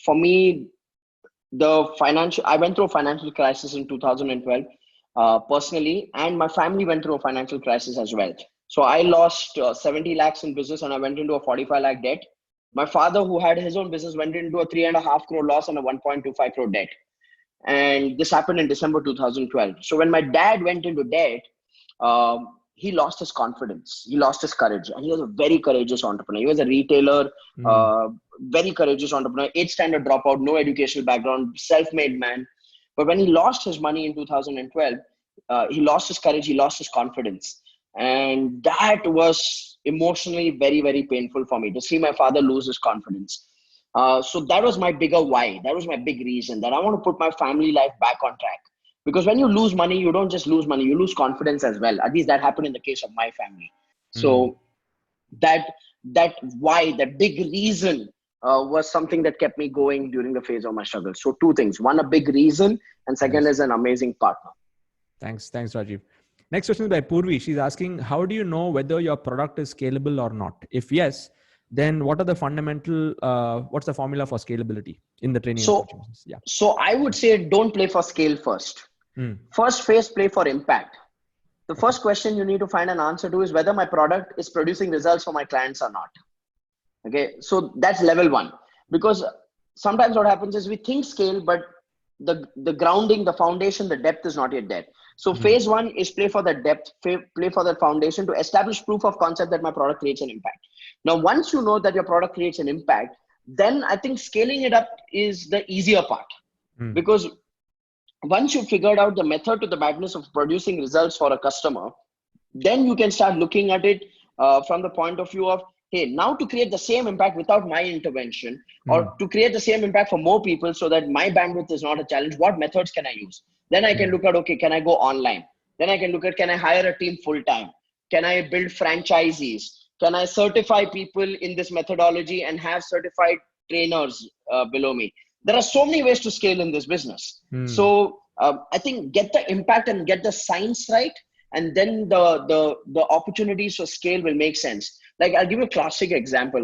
For me, I went through a financial crisis in 2012. personally, and my family went through a financial crisis as well. So I lost 70 lakhs in business and I went into a 45 lakh debt. My father, who had his own business, went into a 3.5 crore loss and a 1.25 crore debt. And this happened in December 2012. So when my dad went into debt, he lost his confidence. He lost his courage. And he was a very courageous entrepreneur. He was a retailer, very courageous entrepreneur, 8th standard dropout, no educational background, self-made man. But when he lost his money in 2012, he lost his courage, he lost his confidence. And that was emotionally very, very painful for me to see my father lose his confidence. So that was my bigger why. That was my big reason that I want to put my family life back on track. Because when you lose money, you don't just lose money, you lose confidence as well. At least that happened in the case of my family. So that why, that big reason was something that kept me going during the phase of my struggle. So two things: one, a big reason, and second is an amazing partner. Thanks, Rajiv. Next question is by Purvi. She's asking, how do you know whether your product is scalable or not? If yes, then what are the fundamental, what's the formula for scalability in the training and coaching business? Yeah. So I would say don't play for scale first. First phase, play for impact. The first question you need to find an answer to is whether my product is producing results for my clients or not. Okay, so that's level one. Because sometimes what happens is we think scale, but the grounding, the foundation, the depth is not yet there. So phase one is play for the depth, play for the foundation to establish proof of concept that my product creates an impact. Now, once you know that your product creates an impact, then I think scaling it up is the easier part. Because once you've figured out the method to the madness of producing results for a customer, then you can start looking at it from the point of view of, hey, now to create the same impact without my intervention, or to create the same impact for more people so that my bandwidth is not a challenge, what methods can I use? Then I can look at, okay, can I go online? Then I can look at, can I hire a team full time? Can I build franchisees? Can I certify people in this methodology and have certified trainers below me? There are so many ways to scale in this business. So I think get the impact and get the science right, and then the opportunities for scale will make sense. Like, I'll give you a classic example.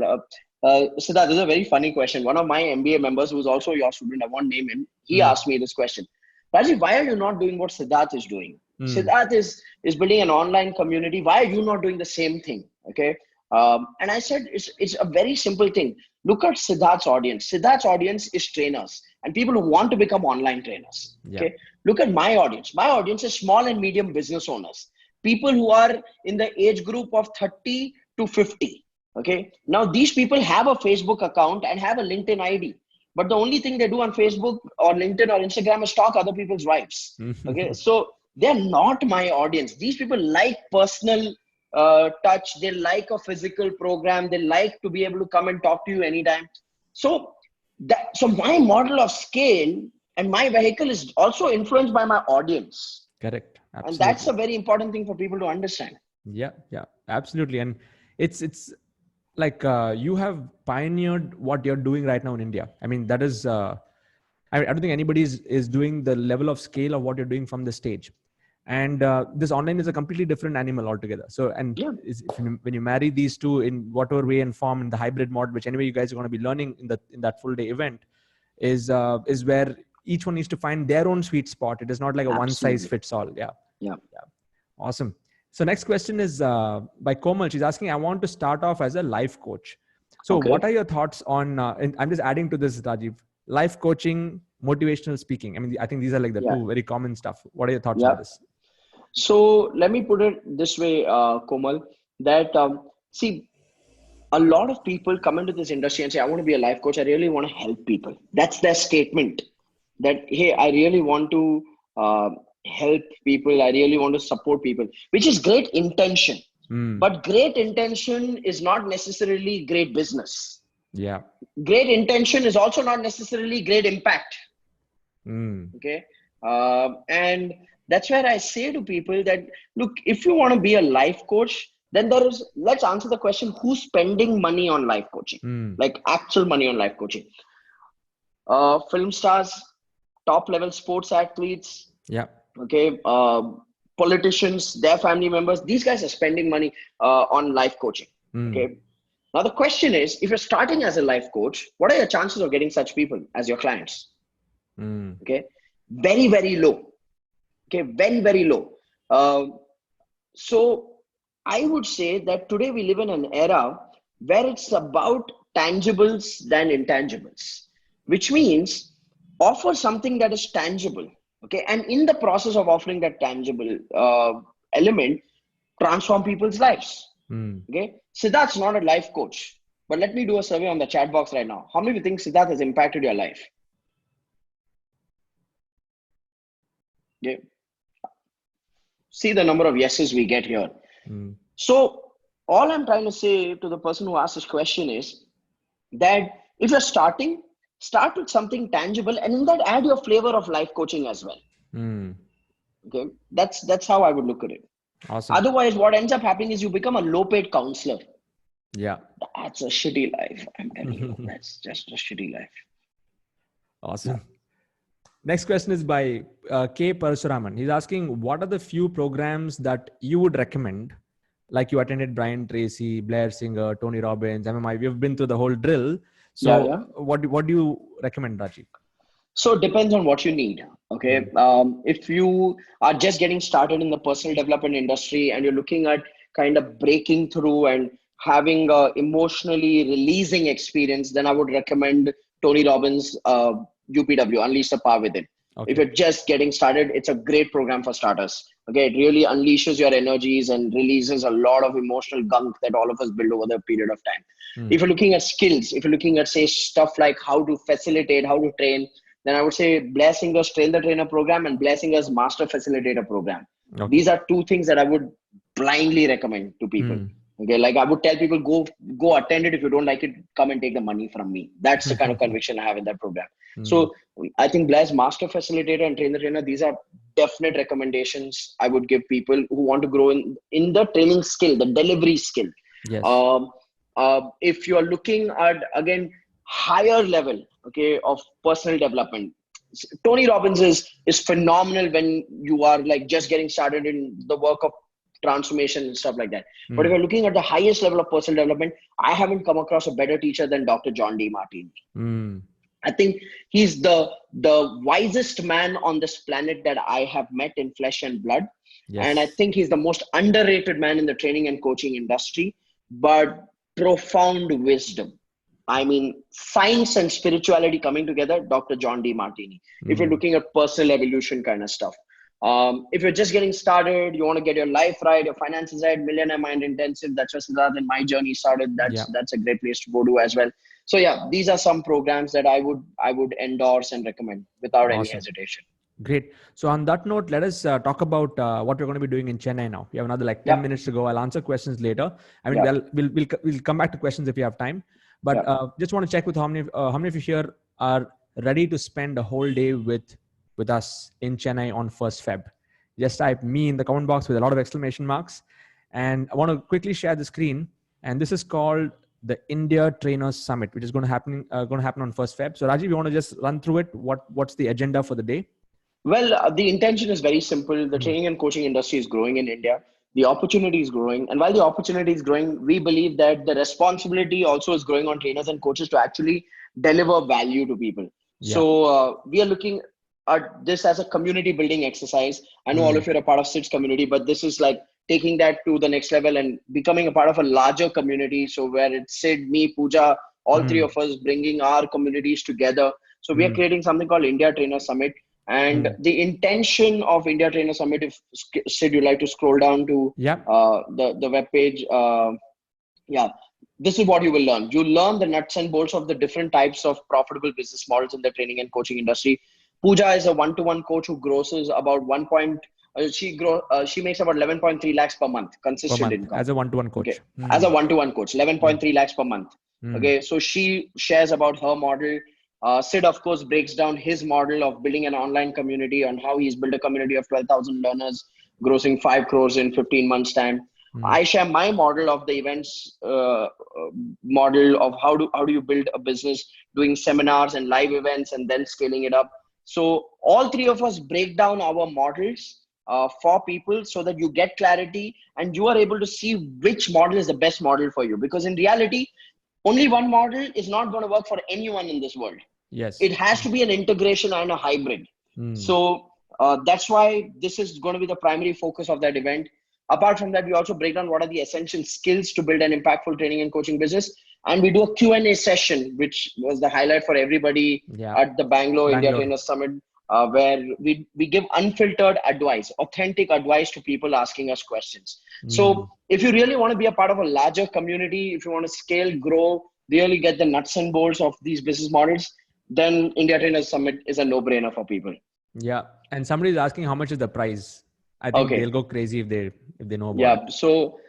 Siddharth, this is a very funny question. One of my MBA members, who's also your student, I won't name him, he asked me this question. Rajiv, why are you not doing what Siddharth is doing? Siddharth is building an online community. Why are you not doing the same thing? Okay. And I said, it's a very simple thing. Look at Siddharth's audience. Siddharth's audience is trainers and people who want to become online trainers. Okay. Look at my audience. My audience is small and medium business owners. People who are in the age group of 30 to 50. Okay. Now these people have a Facebook account and have a LinkedIn ID. But the only thing they do on Facebook or LinkedIn or Instagram is stalk other people's wives. Okay. So they're not my audience. These people like personal touch. They like a physical program. They like to be able to come and talk to you anytime. So my model of scale and my vehicle is also influenced by my audience. Correct. Absolutely. And that's a very important thing for people to understand. Yeah, absolutely. And it's like you have pioneered what you're doing right now in India. I mean, that is, I don't think anybody is doing the level of scale of what you're doing from the stage. And this online is a completely different animal altogether. So, and when you marry these two in whatever way and form in the hybrid model, which anyway you guys are going to be learning in that full day event, is where each one needs to find their own sweet spot. It is not like a one size fits all. Yeah. Awesome. So next question is by Komal. She's asking, I want to start off as a life coach. So what are your thoughts on, and I'm just adding to this, Rajiv, life coaching, motivational speaking. I mean, I think these are like the two very common stuff. What are your thoughts on this? So let me put it this way, Komal, that see, a lot of people come into this industry and say, I want to be a life coach. I really want to help people. That's their statement that, hey, I really want to help people. I really want to support people, which is great intention. But great intention is not necessarily great business. Yeah. Great intention is also not necessarily great impact. Okay. And that's where I say to people that, look, if you want to be a life coach, then let's answer the question, who's spending money on life coaching? Like actual money on life coaching. Film stars, top level sports athletes. Yeah. Okay. Politicians, their family members, these guys are spending money on life coaching. Okay. Now the question is, if you're starting as a life coach, what are your chances of getting such people as your clients? Okay. Very, very low. Okay, very, very low. Uh, so I would say that today we live in an era where it's about tangibles than intangibles, which means offer something that is tangible. Okay, and in the process of offering that tangible element, transform people's lives. Mm. Okay, Siddharth's not a life coach, but let me do a survey on the chat box right now. How many of you think Siddharth has impacted your life? Okay, see the number of yeses we get here. Mm. So all I'm trying to say to the person who asked this question is that if you're starting, start with something tangible, and in that add your flavor of life coaching as well. Mm. Okay, that's how I would look at it. Awesome. Otherwise, what ends up happening is you become a low-paid counselor. Yeah. That's a shitty life. I'm telling you, that's just a shitty life. Awesome. Next question is by K. Parasuraman. He's asking, what are the few programs that you would recommend? Like you attended Brian Tracy, Blair Singer, Tony Robbins, MMI. We've been through the whole drill. So Yeah. what do you recommend, Rajiv? So it depends on what you need. Okay. If you are just getting started in the personal development industry and you're looking at kind of breaking through and having a emotionally releasing experience, then I would recommend Tony Robbins, UPW, Unleash the Power Within. Okay. If you're just getting started, it's a great program for starters. Okay. It really unleashes your energies and releases a lot of emotional gunk that all of us build over the period of time. If you're looking at skills, if you're looking at, say, stuff like how to facilitate, how to train, then I would say Blair Singer's Train the Trainer program and Blair Singer's Master Facilitator program. Okay. These are two things that I would blindly recommend to people. Okay, like I would tell people, go attend it. If you don't like it, come and take the money from me. That's the kind of conviction I have in that program. So I think Blair's Master Facilitator and Train the Trainer, these are definite recommendations I would give people who want to grow in the training skill, the delivery skill. Yes. If you're looking at, again, higher level, okay, of personal development, Tony Robbins is phenomenal when you are like just getting started in the work of transformation and stuff like that. But if you're looking at the highest level of personal development, I haven't come across a better teacher than Dr. John D. Martini. I think he's the wisest man on this planet that I have met in flesh and blood. Yes. And I think he's the most underrated man in the training and coaching industry, but profound wisdom. I mean, science and spirituality coming together, Dr. John D. Martini. If you're looking at personal evolution kind of stuff. If you're just getting started, you want to get your life right, your finances right, Millionaire Mind Intensive, that's where Siddharth and my journey started. That's a great place to go to as well. So yeah, these are some programs that I would endorse and recommend without any hesitation. Great. So on that note, let us talk about what we're going to be doing in Chennai now. We have another 10 minutes to go. I'll answer questions later. I mean, we'll come back to questions if you have time. But just want to check with how many of you here are ready to spend a whole day with us in Chennai on 1st Feb. Just type me in the comment box with a lot of exclamation marks. And I want to quickly share the screen. And this is called the India Trainers Summit, which is going to happen on 1st Feb. So Rajiv, you want to just run through it? What's the agenda for the day? Well, the intention is very simple. The training and coaching industry is growing in India. The opportunity is growing. And while the opportunity is growing, we believe that the responsibility also is growing on trainers and coaches to actually deliver value to people. Yeah. So we are looking at this as a community building exercise. I know all of you are a part of SID's community, but this is like taking that to the next level and becoming a part of a larger community. So where it's Sid, me, Pooja, all three of us bringing our communities together. So we are creating something called India Trainer Summit. And the intention of India Trainer Summit, if Sid, you'd like to scroll down to the webpage, this is what you will learn. You'll learn the nuts and bolts of the different types of profitable business models in the training and coaching industry. Pooja is a one-to-one coach who grosses about she makes about 11.3 lakhs per month, consistent income. As a one-to-one coach. Okay. As a one-to-one coach, 11.3 lakhs per month. Okay. So she shares about her model. Sid, of course, breaks down his model of building an online community on how he's built a community of 12,000 learners, grossing 5 crores in 15 months' time. I share my model of the events model of how do you build a business, doing seminars and live events and then scaling it up. So all three of us break down our models for people so that you get clarity and you are able to see which model is the best model for you. Because in reality, only one model is not going to work for anyone in this world. Yes. It has to be an integration and a hybrid. So that's why this is going to be the primary focus of that event. Apart from that, we also break down what are the essential skills to build an impactful training and coaching business. And we do a Q&A session, which was the highlight for everybody at the Bangalore India Trainers Summit, where we give unfiltered advice, authentic advice to people asking us questions. So if you really want to be a part of a larger community, if you want to scale, grow, really get the nuts and bolts of these business models, then India Trainers Summit is a no-brainer for people. Yeah. And somebody is asking how much is the price. I think they'll go crazy if they know about it. So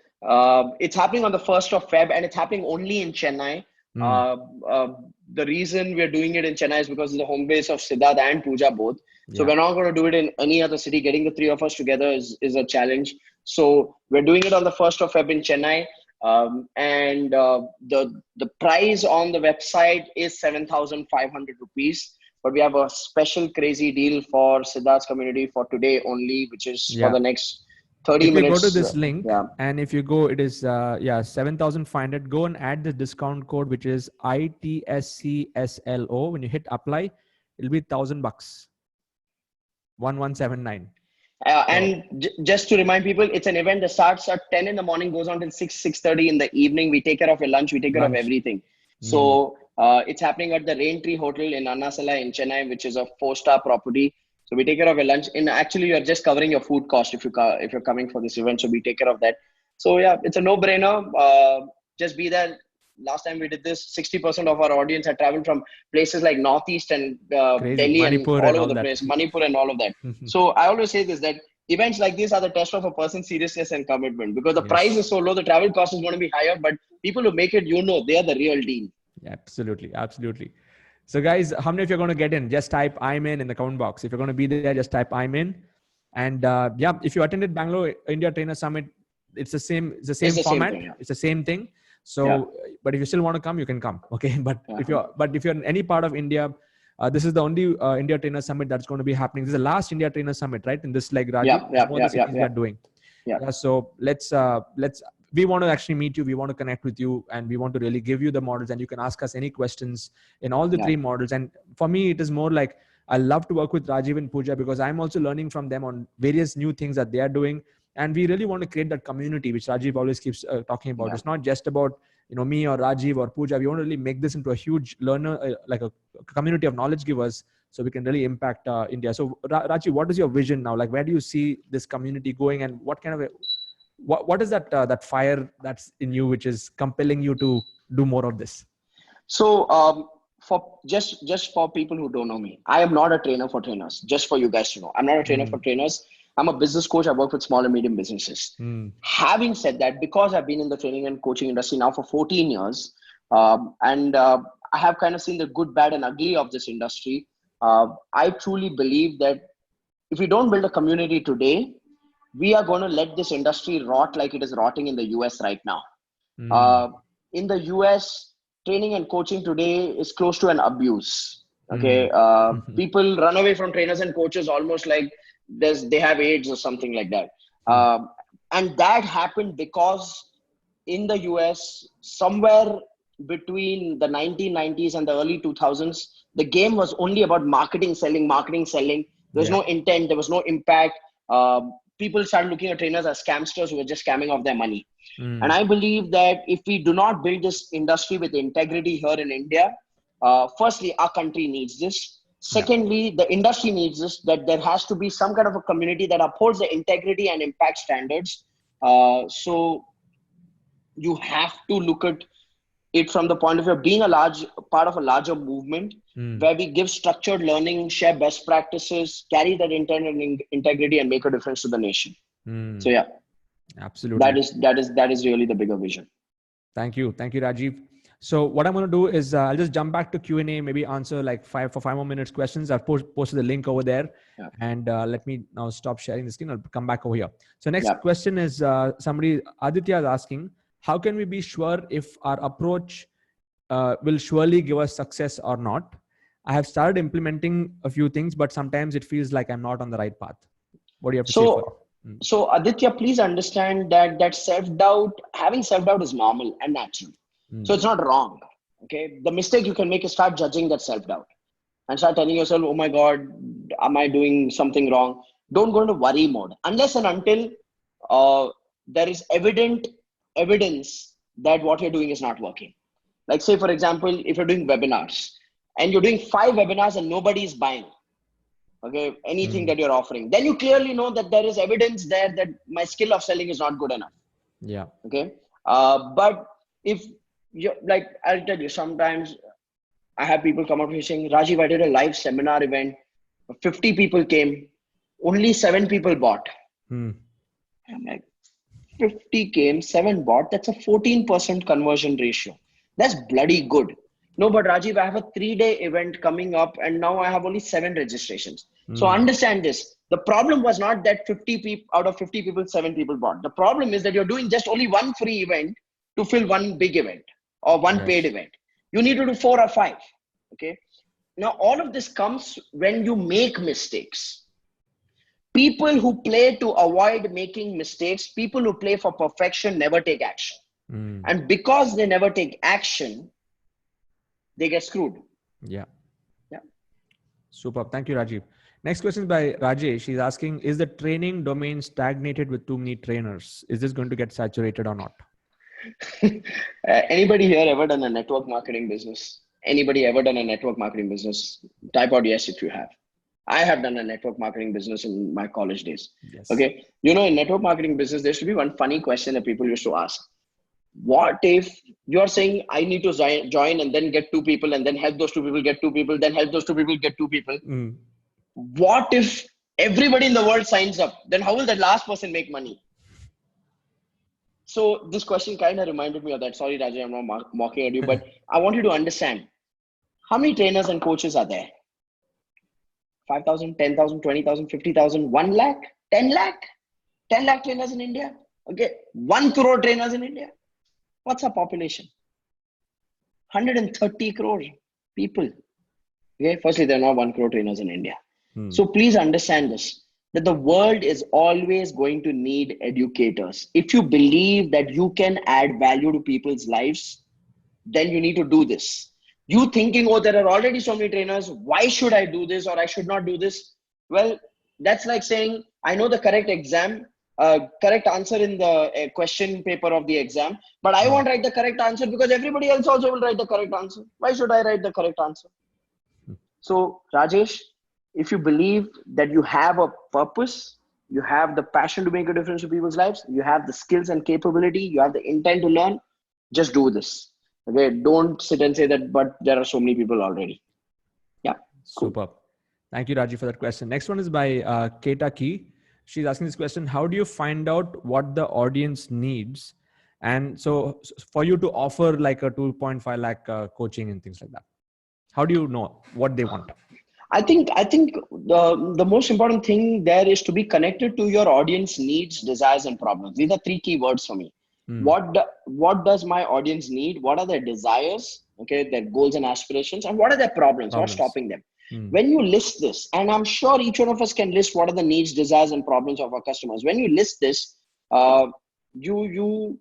it's happening on the 1st of Feb, and it's happening only in Chennai. The reason we're doing it in Chennai is because it's the home base of Siddharth and Pooja both. So we're not going to do it in any other city. Getting the three of us together is a challenge. So we're doing it on the 1st of Feb in Chennai. And the price on the website is 7,500 rupees. But we have a special crazy deal for Siddharth's community for today only, which is for the next 30 minutes. If you go to this link and if you go, it is 7,500. Go and add the discount code, which is ITSCSLO. When you hit apply, it'll be $1,000. 1179. And just to remind people, it's an event that starts at 10 in the morning, goes on till 6:30 in the evening. We take care of your lunch. We take care of everything. So it's happening at the Raintree Hotel in Annasala in Chennai, which is a 4-star property. So we take care of your lunch. And actually, you're just covering your food cost if you're coming for this event. So we take care of that. So yeah, it's a no-brainer. Just be there. Last time we did this, 60% of our audience had traveled from places like Northeast and Delhi Manipur and all over the place, Manipur and all of that. So I always say this, that events like this are the test of a person's seriousness and commitment, because the price is so low, the travel cost is going to be higher, but people who make it, they are the real deal. Absolutely. Absolutely. So guys, how many of you are going to get in? Just type I'm in the comment box. If you're going to be there, just type I'm in. And if you attended Bangalore India Trainer Summit, it's the same format. It's the same thing. So, but if you still want to come, you can come. Okay. But if you're in any part of India, this is the only India Trainer Summit that's going to be happening. This is the last India Trainer Summit, right? In this Rajiv, we are doing. So we want to actually meet you. We want to connect with you, and we want to really give you the models, and you can ask us any questions in all the 3 models. And for me, it is more like, I love to work with Rajiv and Pooja because I'm also learning from them on various new things that they are doing. And we really want to create that community, which Rajiv always keeps talking about. It's not just about, me or Rajiv or Pooja. We want to really make this into a huge learner, like a community of knowledge givers, so we can really impact India. So Rajiv, what is your vision now? Like, where do you see this community going, and what kind of what is that fire that's in you, which is compelling you to do more of this? So for just for people who don't know me, I am not a trainer for trainers. Just for you guys to know, I'm not a trainer for trainers. I'm a business coach. I work with small and medium businesses. Having said that, because I've been in the training and coaching industry now for 14 years, and I have kind of seen the good, bad, and ugly of this industry, I truly believe that if we don't build a community today, we are going to let this industry rot like it is rotting in the US right now. In the US, training and coaching today is close to an abuse. Okay, people run away from trainers and coaches almost like they have AIDS or something like that. And that happened because in the US, somewhere between the 1990s and the early 2000s, the game was only about marketing, selling. There was no intent. There was no impact. People started looking at trainers as scamsters who were just scamming off their money. And I believe that if we do not build this industry with integrity here in India, firstly, our country needs this. Secondly, the industry needs this, that there has to be some kind of a community that upholds the integrity and impact standards. So you have to look at it from the point of view of being a large part of a larger movement where we give structured learning, share best practices, carry that integrity, and make a difference to the nation. So yeah, absolutely. That is really the bigger vision. Thank you, Rajiv. So what I'm going to do is I'll just jump back to Q&A, maybe answer like 5 more minutes questions. I've posted the link over there, and let me now stop sharing the screen. I'll come back over here. So next question is somebody, Aditya, is asking, how can we be sure if our approach will surely give us success or not? I have started implementing a few things, but sometimes it feels like I'm not on the right path. What do you have to say for it? So Aditya, please understand that having self-doubt is normal and natural. So it's not wrong. Okay. The mistake you can make is start judging that self-doubt. and start telling yourself, oh my God, am I doing something wrong? Don't go into worry mode unless and until there is evidence that what you're doing is not working. Like say, for example, if you're doing webinars and you're doing 5 webinars and nobody is buying, okay, anything that you're offering, then you clearly know that there is evidence there that my skill of selling is not good enough. Yeah. Okay. But if you like, I'll tell you, sometimes I have people come up to me saying, Rajiv, I did a live seminar event. 50 people came. Only 7 people bought. I'm like, 50 came, 7 bought. That's a 14% conversion ratio. That's bloody good. No, but Rajiv, I have a 3-day event coming up and now I have only 7 registrations. So understand this. The problem was not that 50 people out of 50 people, 7 people bought. The problem is that you're doing just only 1 free event to fill 1 big event or 1 paid event. You need to do 4 or 5. Okay. Now, all of this comes when you make mistakes. People who play to avoid making mistakes, people who play for perfection never take action. And because they never take action, they get screwed. Yeah. Yeah. Super. Thank you, Rajiv. Next question is by Rajesh. She's asking, is the training domain stagnated with too many trainers? Is this going to get saturated or not? Anybody here ever done a network marketing business? Anybody ever done a network marketing business? Type out yes if you have. I have done a network marketing business in my college days. Yes. Okay. You know, in network marketing business, there should be one funny question that people used to ask. What if you're saying I need to join and then get 2 people and then help those 2 people get 2 people, then help those 2 people get 2 people? What if everybody in the world signs up? Then how will that last person make money? So this question kind of reminded me of that. Sorry, Rajay, I'm not mocking at you, but I want you to understand how many trainers and coaches are there? 5,000, 10,000, 20,000, 50,000, 1 lakh, 10 lakh, 10 lakh trainers in India. Okay. 1 crore trainers in India. What's our population? 130 crore people. Okay. Firstly, there are not 1 crore trainers in India. So please understand this, that the world is always going to need educators. If you believe that you can add value to people's lives, then you need to do this. You thinking, oh, there are already so many trainers, why should I do this or I should not do this? Well, that's like saying, I know the correct correct answer in the question paper of the exam, but I won't write the correct answer because everybody else also will write the correct answer. Why should I write the correct answer? So, Rajesh, if you believe that you have a purpose, you have the passion to make a difference to people's lives, you have the skills and capability, you have the intent to learn, just do this. Okay, don't sit and say that, but there are so many people already. Yeah. Super. Thank you, Raji, for that question. Next one is by Keta Key. She's asking this question: how do you find out what the audience needs? And so for you to offer like a 2.5 lakh coaching and things like that, how do you know what they want? I think the most important thing there is to be connected to your audience needs, desires, and problems. These are 3 key words for me. What does my audience need? What are their desires? Okay, their goals and aspirations, and what are their problems? What's stopping them? When you list this, and I'm sure each one of us can list what are the needs, desires, and problems of our customers. When you list this, you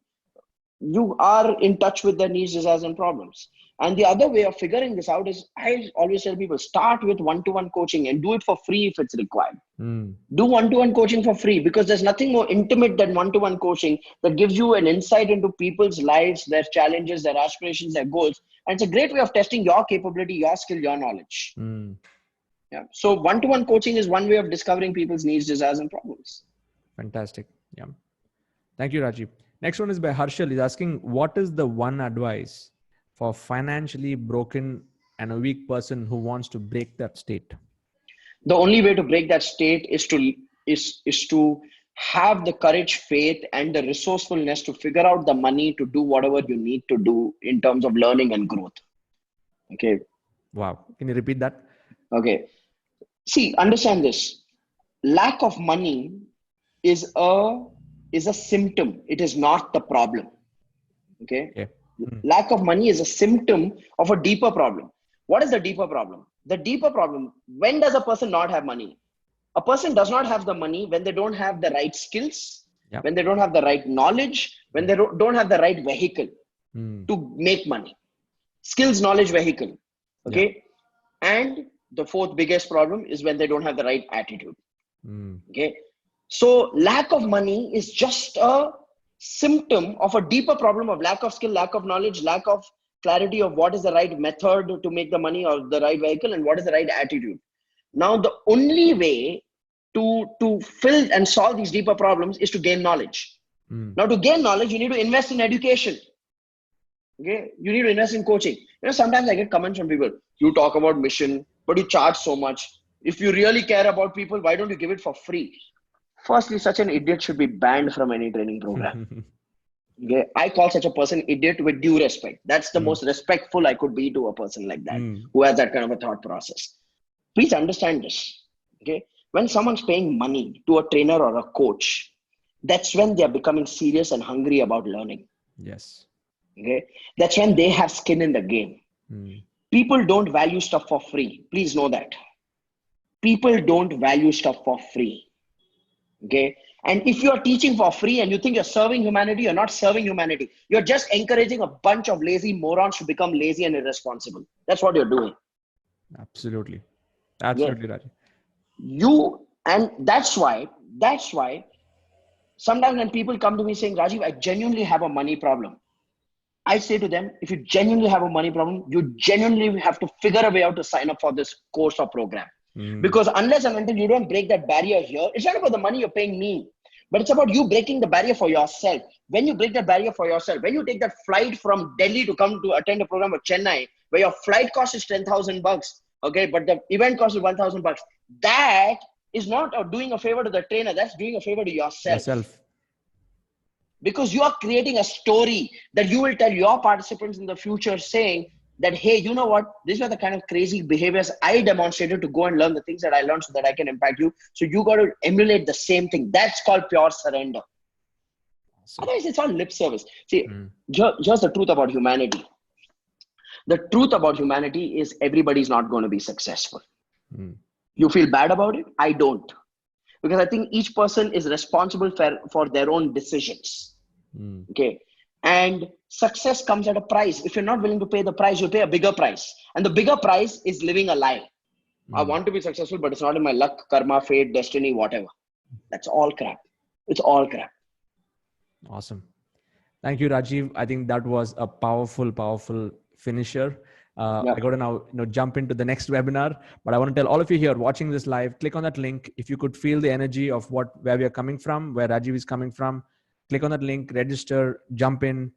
are in touch with their needs, desires, and problems. And the other way of figuring this out is, I always tell people, start with one-to-one coaching and do it for free if it's required. Do one-to-one coaching for free, because there's nothing more intimate than one-to-one coaching that gives you an insight into people's lives, their challenges, their aspirations, their goals. And it's a great way of testing your capability, your skill, your knowledge. Yeah. So one-to-one coaching is one way of discovering people's needs, desires, and problems. Fantastic. Yeah. Thank you, Rajiv. Next one is by Harshal. He's asking, what is the one advice for financially broken and a weak person who wants to break that state? The only way to break that state is to have the courage, faith, and the resourcefulness to figure out the money to do whatever you need to do in terms of learning and growth. Okay. Wow. Can you repeat that? Okay. See, understand this. Lack of money is a symptom. It is not the problem. Okay. Lack of money is a symptom of a deeper problem. What is the deeper problem? The deeper problem, when does a person not have money? A person does not have the money when they don't have the right skills, when they don't have the right knowledge, when they don't have the right vehicle to make money. Skills, knowledge, vehicle. Okay. And the fourth biggest problem is when they don't have the right attitude. Mm. Okay. So lack of money is just a symptom of a deeper problem of lack of skill, lack of knowledge, lack of clarity of what is the right method to make the money or the right vehicle and what is the right attitude. Now, the only way to fill and solve these deeper problems is to gain knowledge. Mm. Now, to gain knowledge, you need to invest in education. Okay, you need to invest in coaching. Sometimes I get comments from people. You talk about mission, but you charge so much. If you really care about people, why don't you give it for free? Firstly, such an idiot should be banned from any training program. Okay, I call such a person idiot with due respect. That's the most respectful I could be to a person like that who has that kind of a thought process. Please understand this. Okay, when someone's paying money to a trainer or a coach, that's when they are becoming serious and hungry about learning. Yes. Okay, that's when they have skin in the game. People don't value stuff for free. Please know that. People don't value stuff for free. Okay, and if you are teaching for free and you think you're serving humanity, you're not serving humanity. You're just encouraging a bunch of lazy morons to become lazy and irresponsible. That's what you're doing. Absolutely. Absolutely, Yeah. Rajiv. And that's why sometimes when people come to me saying, Rajiv, I genuinely have a money problem. I say to them, if you genuinely have a money problem, you genuinely have to figure a way out to sign up for this course or program. Because unless and until you don't break that barrier here, it's not about the money you're paying me, but it's about you breaking the barrier for yourself. When you break that barrier for yourself, when you take that flight from Delhi to come to attend a program of Chennai, where your flight cost is $10,000, okay, but the event cost is $1,000, that is not doing a favor to the trainer. That's doing a favor to yourself. Because you are creating a story that you will tell your participants in the future saying that, hey, you know what? These are the kind of crazy behaviors I demonstrated to go and learn the things that I learned so that I can impact you. So you got to emulate the same thing. That's called pure surrender. Awesome. Otherwise, it's all lip service. See, here's the truth about humanity. The truth about humanity is everybody's not going to be successful. You feel bad about it? I don't. Because I think each person is responsible for their own decisions. Okay. And success comes at a price. If you're not willing to pay the price, you pay a bigger price. And the bigger price is living a lie. I want to be successful, but it's not in my luck, karma, fate, destiny, whatever. That's all crap. It's all crap. Awesome. Thank you, Rajiv. I think that was a powerful, powerful finisher. I got to now jump into the next webinar, but I want to tell all of you here watching this live, click on that link. If you could feel the energy of where we are coming from, where Rajiv is coming from, click on that link, register, jump in,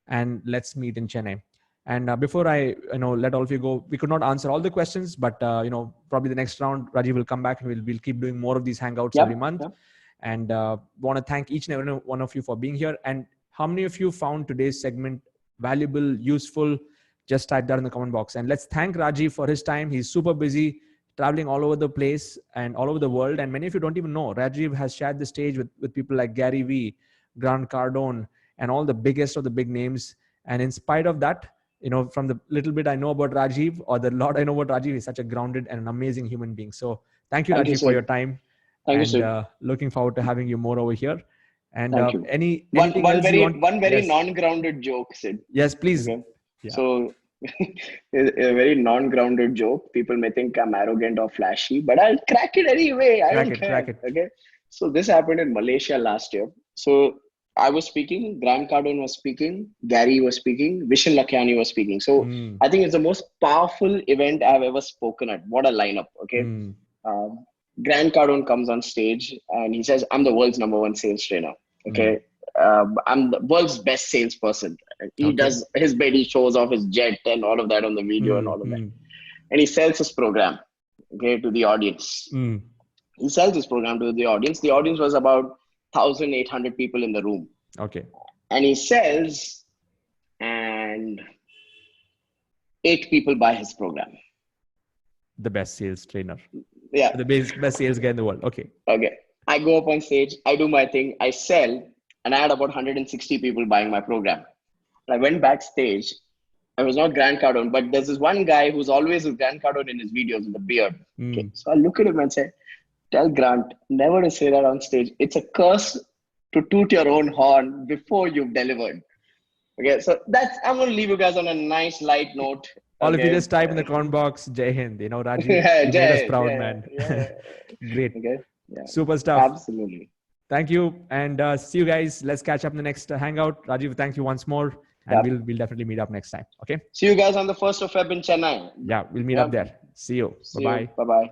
and let's meet in Chennai. And before I let all of you go, we could not answer all the questions, but probably the next round, Rajiv will come back and we'll keep doing more of these hangouts every month. And want to thank each and every one of you for being here. And how many of you found today's segment valuable, useful? Just type that in the comment box. And let's thank Rajiv for his time. He's super busy, traveling all over the place and all over the world. And many of you don't even know, Rajiv has shared the stage with people like Gary Vee, Grant Cardone, and all the biggest of the big names. And in spite of that, from the little bit I know about Rajiv, or the lot I know about Rajiv, he's such a grounded and an amazing human being. So thank you, Rajiv, for your time. Thank you, and looking forward to having you more over here. And thank you. One very non-grounded joke, Sid. Yes, please. Okay. Yeah. So a very non-grounded joke. People may think I'm arrogant or flashy, but I'll crack it anyway. I don't care. Crack it. Okay. So this happened in Malaysia last year. So I was speaking, Grant Cardone was speaking, Gary was speaking, Vishen Lakhiani was speaking. So I think it's the most powerful event I've ever spoken at. What a lineup. Okay. Grant Cardone comes on stage and he says, I'm the world's #1 sales trainer. Okay. I'm the world's best salesperson. He does his bed, he shows off his jet and all of that on the video and all of that. And he sells his program, okay, to the audience. He sells his program to the audience. The audience was about 1,800 people in the room. Okay. And he sells and 8 people buy his program. The best sales trainer. Yeah. The best sales guy in the world. Okay. Okay. I go up on stage, I do my thing, I sell, and I had about 160 people buying my program. And I went backstage. I was not Grant Cardone, but there's this one guy who's always with Grant Cardone in his videos with the beard. Okay. So I look at him and say, tell Grant never to say that on stage. It's a curse to toot your own horn before you've delivered. Okay, so I'm going to leave you guys on a nice light note. All if you Okay. just type in the comment box, Jai Hind. Rajiv, Yeah, you made us Jai, proud, yeah, man. yeah. Great. Okay. Yeah. Super stuff. Absolutely. Thank you. And see you guys. Let's catch up in the next hangout. Rajiv, thank you once more. And Yep. we'll definitely meet up next time. Okay. See you guys on the 1st of Feb in Chennai. Yeah, we'll meet up Yep. there. See you. See you. Bye-bye. Bye-bye.